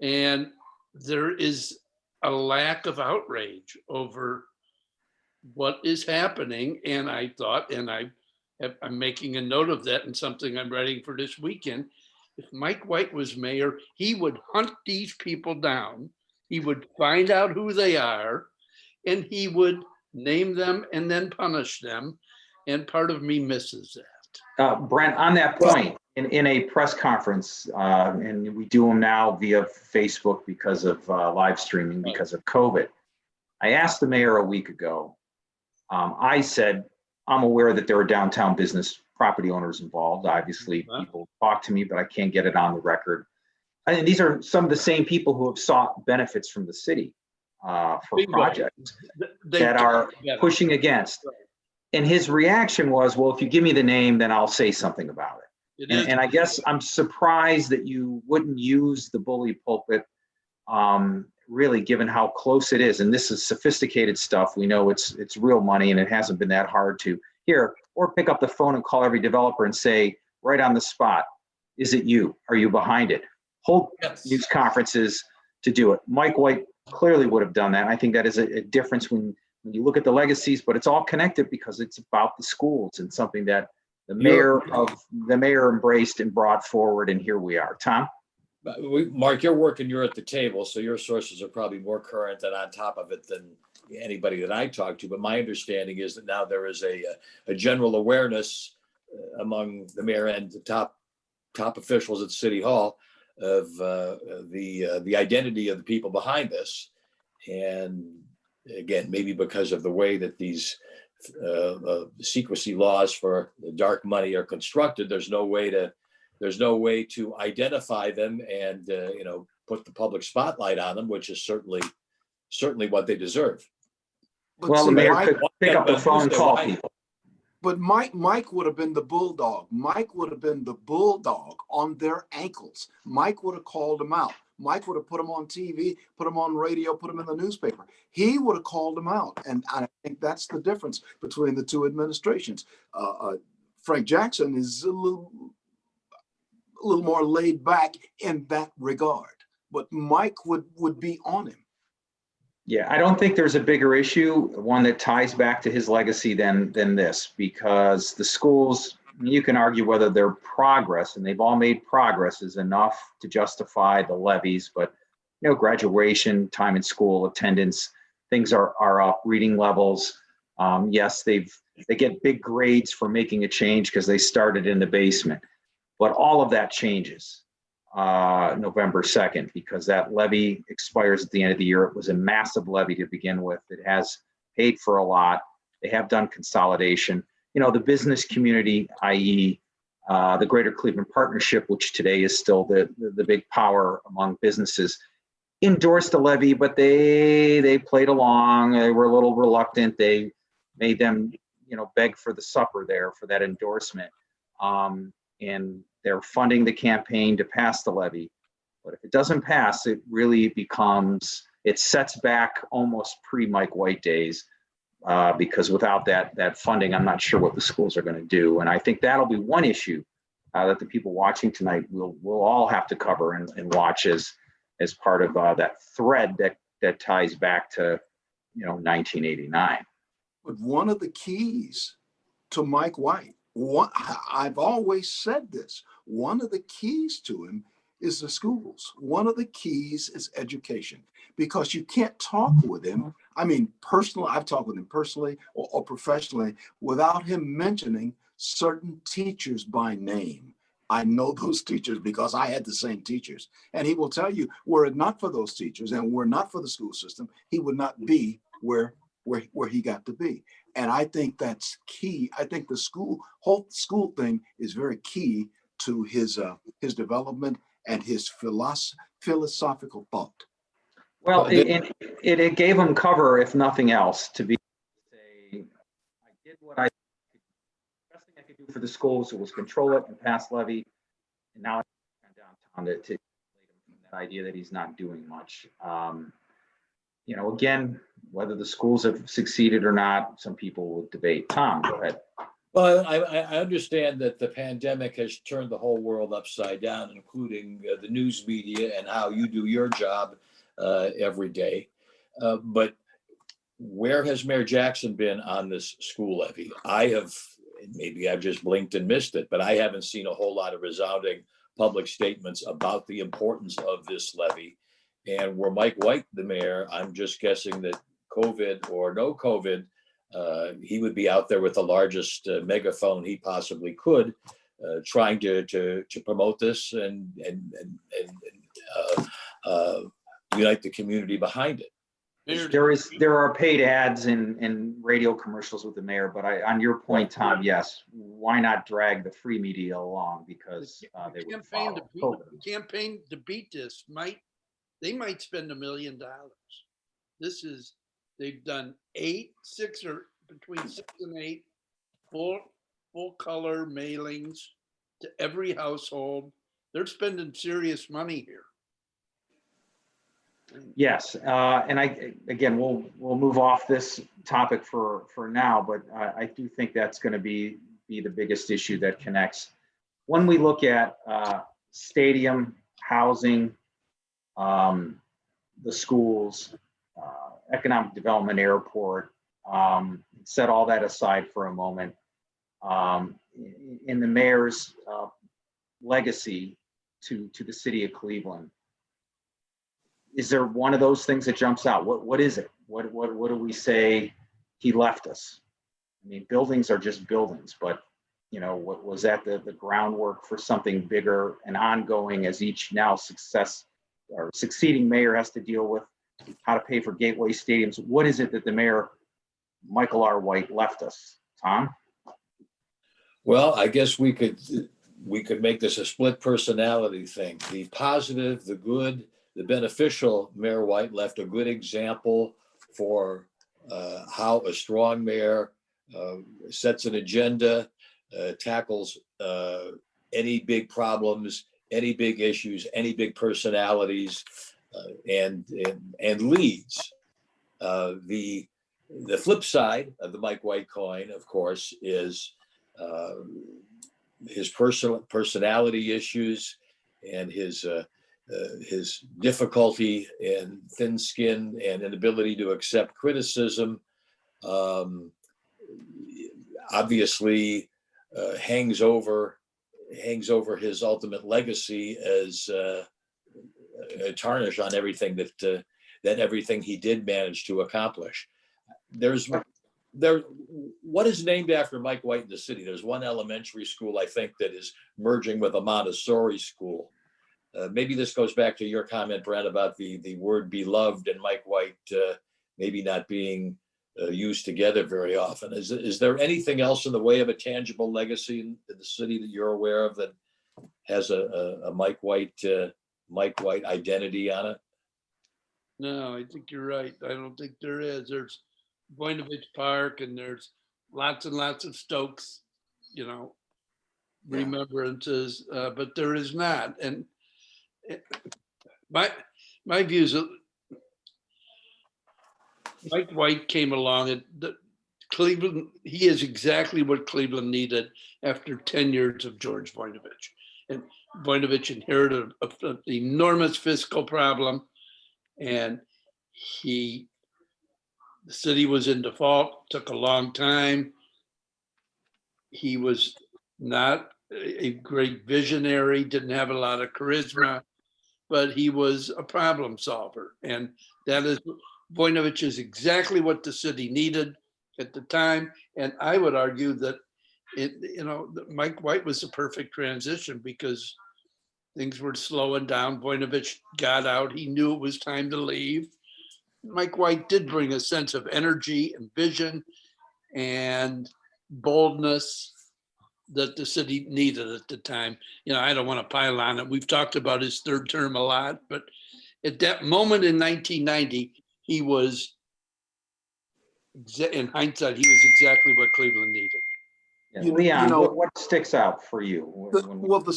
And there is a lack of outrage over what is happening. And I thought, and I'm making a note of that and something I'm writing for this weekend. If Mike White was mayor, he would hunt these people down. He would find out who they are, and he would name them and then punish them. And part of me misses that.
Brent, on that point, in a press conference, and we do them now via Facebook because of live streaming because of COVID, I asked the mayor a week ago. I said, I'm aware that there are downtown business property owners involved. Obviously, people talk to me, but I can't get it on the record. And these are some of the same people who have sought benefits from the city for projects that are pushing against. And his reaction was, well, if you give me the name, then I'll say something about it. And I guess I'm surprised that you wouldn't use the bully pulpit, really, given how close it is. And this is sophisticated stuff. We know it's real money, and it hasn't been that hard to hear, or pick up the phone and call every developer and say, right on the spot, is it you? Are you behind it? Hold news conferences to do it. Mike White clearly would have done that. And I think that is a difference when you look at the legacies, but it's all connected because it's about the schools and something that the mayor embraced and brought forward. And here we are. Tom?
Mark, you're working, you're at the table, so your sources are probably more current and on top of it than anybody that I talk to. But my understanding is that now there is a general awareness among the mayor and the top officials at City Hall of the identity of the people behind this. And again, maybe because of the way that these secrecy laws for the dark money are constructed, there's no way to identify them and put the public spotlight on them, which is certainly what they deserve.
But
well,
see,
the mayor
Mike,
could pick up the phone and call people.
But Mike would have been the bulldog. Mike would have been the bulldog on their ankles. Mike would have called them out. Mike would have put them on TV, put them on radio, put them in the newspaper. He would have called them out. And I think that's the difference between the two administrations. Frank Jackson is a little more laid back in that regard, but Mike would be on him.
Yeah, I don't think there's a bigger issue, one that ties back to his legacy than this, because the schools, you can argue whether their progress, and they've all made progress, is enough to justify the levies, but graduation, time in school, attendance, things are up, reading levels. Yes, they get big grades for making a change because they started in the basement, but all of that changes November 2nd, because that levy expires at the end of the year. It was a massive levy to begin with. It has paid for a lot. They have done consolidation. The business community, i.e. The Greater Cleveland Partnership, which today is still the big power among businesses, endorsed the levy, but they played along. They were a little reluctant. They made them beg for the supper there for that endorsement. And they're funding the campaign to pass the levy. But if it doesn't pass, it really it sets back almost pre-Mike White days, because without that funding, I'm not sure what the schools are going to do. And I think that'll be one issue that the people watching tonight will all have to cover and watch as part of that thread that ties back to 1989.
But one of the keys to Mike White, I've always said this, one of the keys to him is the schools. One of the keys is education, because you can't talk with him. I mean, personally, I've talked with him personally or professionally without him mentioning certain teachers by name. I know those teachers because I had the same teachers. And he will tell you, were it not for those teachers and were not for the school system, he would not be where he got to be. And I think that's key. I think the whole school thing is very key to his development and his philosophical thought.
Well, it gave him cover, if nothing else, to say, I did what the best thing I could do for the schools was control it and pass levy. And now I'm downtown to that idea that he's not doing much. Again, whether the schools have succeeded or not, some people will debate. Tom, go ahead.
Well, I understand that the pandemic has turned the whole world upside down, including the news media and how you do your job every day. But where has Mayor Jackson been on this school levy? Maybe I've just blinked and missed it, but I haven't seen a whole lot of resounding public statements about the importance of this levy. And were Mike White the mayor, I'm just guessing that COVID or no COVID, he would be out there with the largest megaphone he possibly could, trying to promote this and unite the community behind it.
There are paid ads and radio commercials with the mayor, but on your point, Tom, yes, why not drag the free media along, because they would follow COVID.
The campaign to beat this they might spend $1 million. They've done between 6 and 8 full color mailings to every household. They're spending serious money here.
Yes, and again, we'll move off this topic for now, but I do think that's going to be the biggest issue that connects. When we look at stadium, housing, the schools, economic development, airport, set all that aside for a moment. In the mayor's legacy to the city of Cleveland, is there one of those things that jumps out? What is it? What do we say he left us? I mean, buildings are just buildings, but what was that the groundwork for something bigger and ongoing, as each now succeeding mayor has to deal with how to pay for gateway stadiums? What is it that the mayor, Michael R. White, left us? Tom?
Well, I guess we could make this a split personality thing. The positive, the good, the beneficial Mayor White left a good example for how a strong mayor sets an agenda, tackles any big problems, any big issues, any big personalities, and leads. The flip side of the Mike White coin, of course, is his personality issues and his difficulty and thin skin and inability to accept criticism. Obviously, hangs over his ultimate legacy as a tarnish on everything that everything he did manage to accomplish. What is named after Mike White in the city? There's one elementary school, I think, that is merging with a Montessori school. Maybe this goes back to your comment, Brent, about the word beloved and Mike White maybe not being used together very often. Is there anything else in the way of a tangible legacy in the city that you're aware of that has a Mike White identity on it?
No, I think you're right. I don't think there is. There's Voinovich Park and there's lots and lots of Stokes, you know,
Yeah.
remembrances, but there is not. And my views, Mike White came along and Cleveland, he is exactly what Cleveland needed after 10 years of George Voinovich. And Voinovich inherited an enormous fiscal problem, and the city was in default, took a long time. He was not a great visionary, didn't have a lot of charisma, but he was a problem solver. And that is, Voinovich is exactly what the city needed at the time. And I would argue that Mike White was the perfect transition because things were slowing down. Voinovich got out. He knew it was time to leave. Mike White did bring a sense of energy and vision and boldness that the city needed at the time. I don't want to pile on it. We've talked about his third term a lot, but at that moment in 1990, he was, in hindsight, he was exactly what Cleveland needed.
Yeah. Leon, what sticks out for you when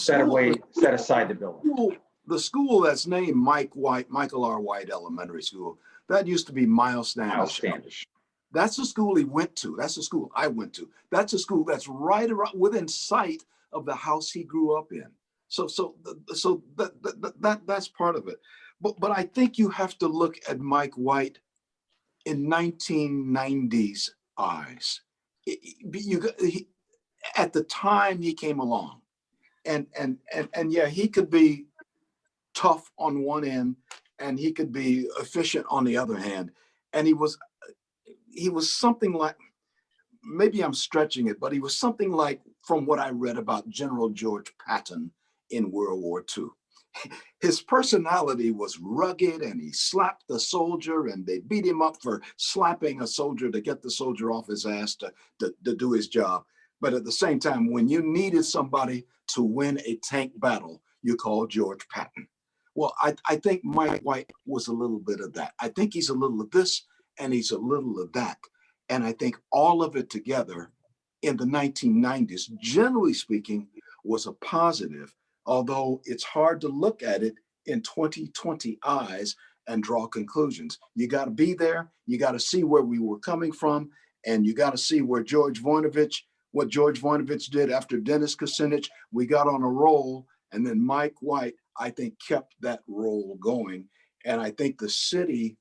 set aside the building?
The school that's named Michael R. White Elementary School, that used to be Miles Standish. That's the school he went to. That's the school I went to. That's a school that's right around within sight of the house he grew up in. So that's part of it. But I think you have to look at Mike White in 1990s eyes. At the time he came along, and yeah, he could be tough on one end, and he could be efficient on the other hand, and he was something like, maybe I'm stretching it, but he was something like, from what I read about General George Patton in World War II. His personality was rugged, and he slapped the soldier, and they beat him up for slapping a soldier to get the soldier off his ass to do his job. But at the same time, when you needed somebody to win a tank battle, you called George Patton. Well, I think Mike White was a little bit of that. I think he's a little of this, and he's a little of that. And I think all of it together in the 1990s, generally speaking, was a positive, although it's hard to look at it in 2020 eyes and draw conclusions. You got to be there. You got to see where we were coming from, and you got to see where what George Voinovich did after Dennis Kucinich. We got on a roll, and then Mike White, I think, kept that roll going. And I think the city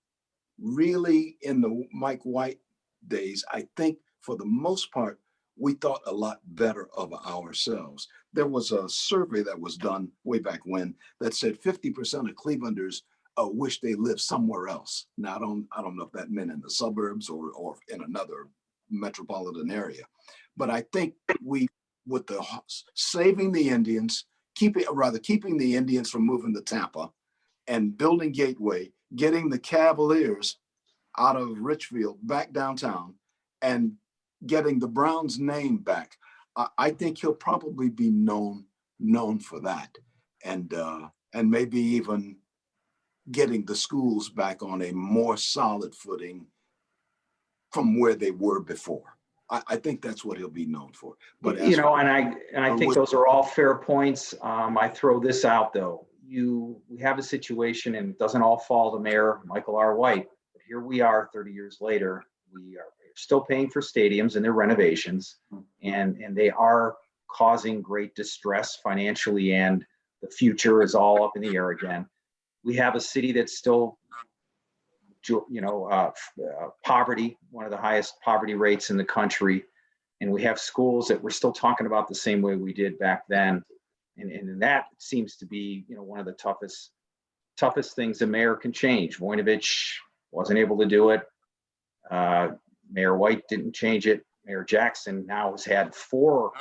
really, in the Mike White days, I think for the most part, we thought a lot better of ourselves. There was a survey that was done way back when that said 50% of Clevelanders wish they lived somewhere else. Now, I don't know if that meant in the suburbs or in another metropolitan area, but I think with the saving the Indians, keeping the Indians from moving to Tampa, and building Gateway, getting the Cavaliers out of Richfield back downtown, and getting the Browns' name back, I think he'll probably be known for that, and maybe even getting the schools back on a more solid footing from where they were before. I think that's what he'll be known for. But
and I think those are all fair points. I throw this out though. We have a situation, and it doesn't all fall to Mayor Michael R. White. But here we are 30 years later. We are still paying for stadiums and their renovations, and they are causing great distress financially, and the future is all up in the air again. We have a city that's still, poverty, one of the highest poverty rates in the country, and we have schools that we're still talking about the same way we did back then, and that seems to be one of the toughest things a mayor can change. Voinovich wasn't able to do it. Mayor White didn't change it. Mayor Jackson now has had 4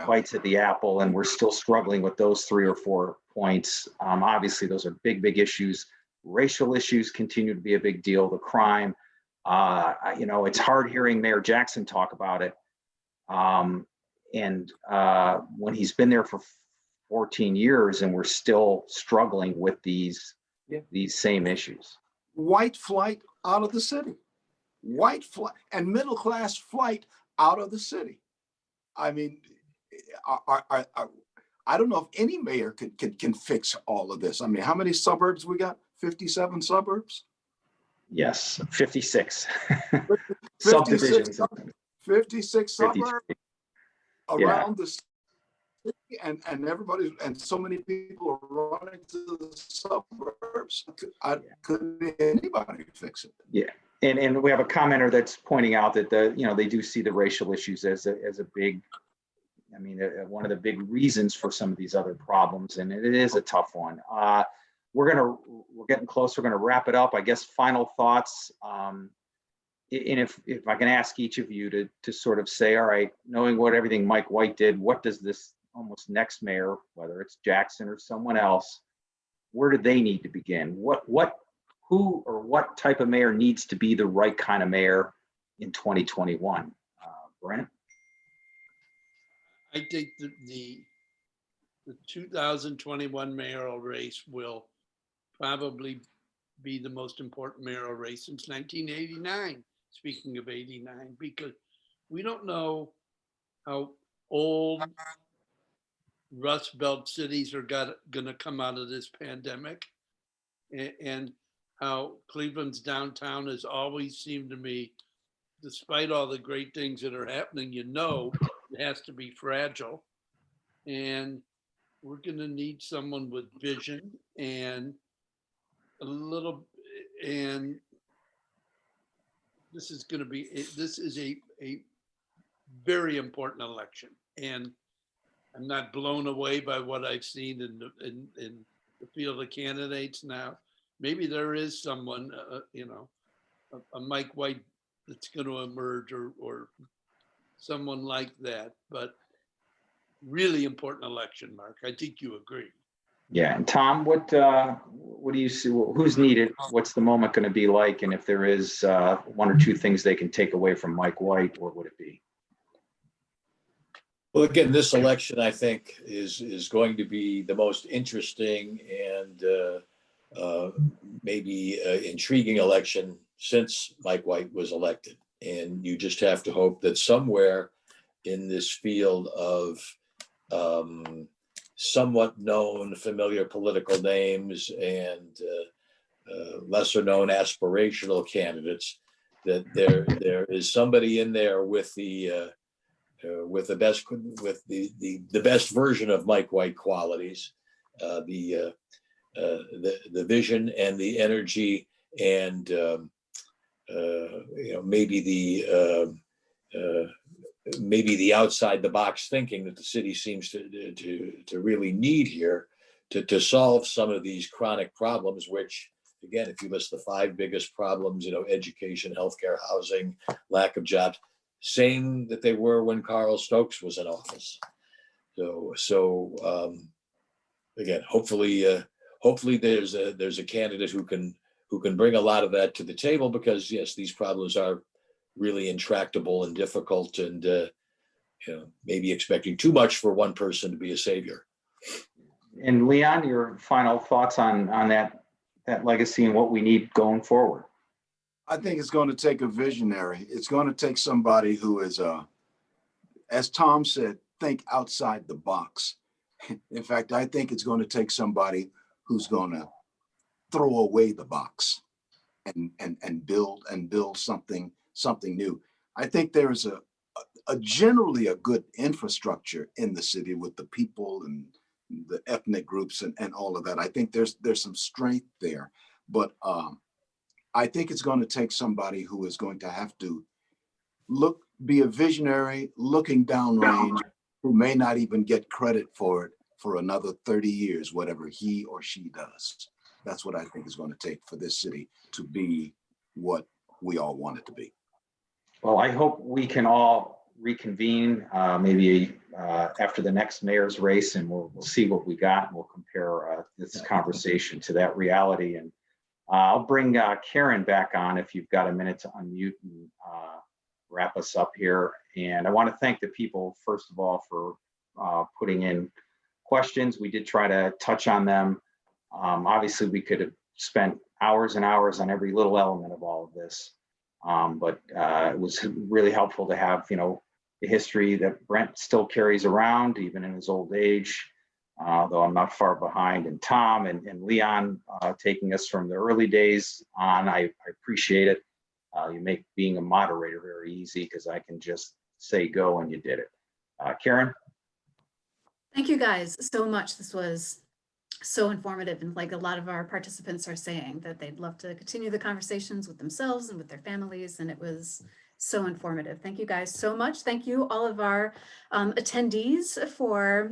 bites at the apple, and we're still struggling with those 3 or 4 points. Obviously, those are big issues. Racial issues continue to be a big deal. The crime, it's hard hearing Mayor Jackson talk about it. And when he's been there for 14 years, and we're still struggling with these same issues.
White flight out of the city. white flight and middle class flight out of the city. I mean, I don't know if any mayor can fix all of this. I mean, how many suburbs we got? 57 suburbs?
Yes, 56
56,
subdivisions.
56 suburbs
53.
around the city, and everybody, and so many people are running to the suburbs. Couldn't anybody fix it?
Yeah. And we have a commenter that's pointing out that they do see the racial issues as a big, I mean, one of the big reasons for some of these other problems, and it is a tough one. We're getting close. We're gonna wrap it up. I guess final thoughts. And if I can ask each of you to sort of say, all right, knowing what everything Mike White did, what does this almost next mayor, whether it's Jackson or someone else, where do they need to begin? Who or what type of mayor needs to be the right kind of mayor in 2021? Brent?
I think that the 2021 mayoral race will probably be the most important mayoral race since 1989. Speaking of 89, because we don't know how old Rust Belt cities are going to come out of this pandemic, and how Cleveland's downtown has always seemed to me, despite all the great things that are happening, it has to be fragile. And we're going to need someone with vision and this is a very important election. And I'm not blown away by what I've seen in the field of candidates now. Maybe there is someone, a Mike White that's going to emerge or someone like that, but really important election, Mark. I think you agree.
Yeah, and Tom, what do you see? Who's needed? What's the moment going to be like? And if there is one or two things they can take away from Mike White, what would it be?
Well, again, this election, I think, is going to be the most interesting and maybe intriguing election since Mike White was elected. And you just have to hope that somewhere in this field of somewhat known, familiar political names and lesser known aspirational candidates, that there is somebody in there with the best version of Mike White qualities, the vision and the energy, and maybe the outside the box thinking that the city seems to really need here to solve some of these chronic problems, which, again, if you list the 5 biggest problems, education, healthcare, housing, lack of jobs, same that they were when Carl Stokes was in office. So again, hopefully there's a candidate who can bring a lot of that to the table, because yes, these problems are really intractable and difficult, and maybe expecting too much for one person to be a savior.
And Leon, your final thoughts on that legacy and what we need going forward?
I think it's going to take a visionary. It's going to take somebody who is, as Tom said, think outside the box. In fact, I think it's going to take somebody who's going to throw away the box and build something new. I think there is a generally a good infrastructure in the city with the people and the ethnic groups and all of that. I think there's some strength there, but I think it's going to take somebody who is going to have to be a visionary, looking downrange, who may not even get credit for it for another 30 years, whatever he or she does. That's what I think is going to take for this city to be what we all want it to be.
Well, I hope we can all reconvene maybe after the next mayor's race, and we'll see what we got, and we'll compare this conversation to that reality. And I'll bring Karen back on if you've got a minute to unmute and wrap us up here. And I want to thank the people, first of all, for putting in questions. We did try to touch on them. Obviously, we could have spent hours and hours on every little element of all of this. But it was really helpful to have, the history that Brent still carries around, even in his old age, though I'm not far behind, and Tom and Leon taking us from the early days on. I appreciate it. You make being a moderator very easy because I can just say go and you did it. Karen?
Thank you guys so much. This was so informative, and like a lot of our participants are saying that they'd love to continue the conversations with themselves and with their families, and it was so informative. Thank you guys so much. Thank you all of our attendees for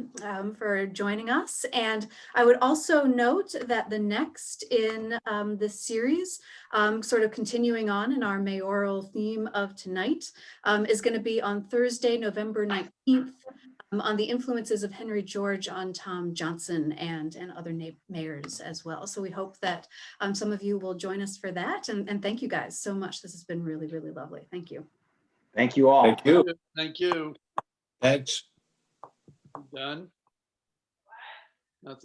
joining us. And I would also note that the next in this series, sort of continuing on in our mayoral theme of tonight, is going to be on Thursday, November 19th, on the influences of Henry George on Tom Johnson and other mayors as well. So we hope that some of you will join us for that. And thank you guys so much. This has been really, really lovely. Thank you.
Thank you all.
Thank you.
Thank you.
Thanks.
Done.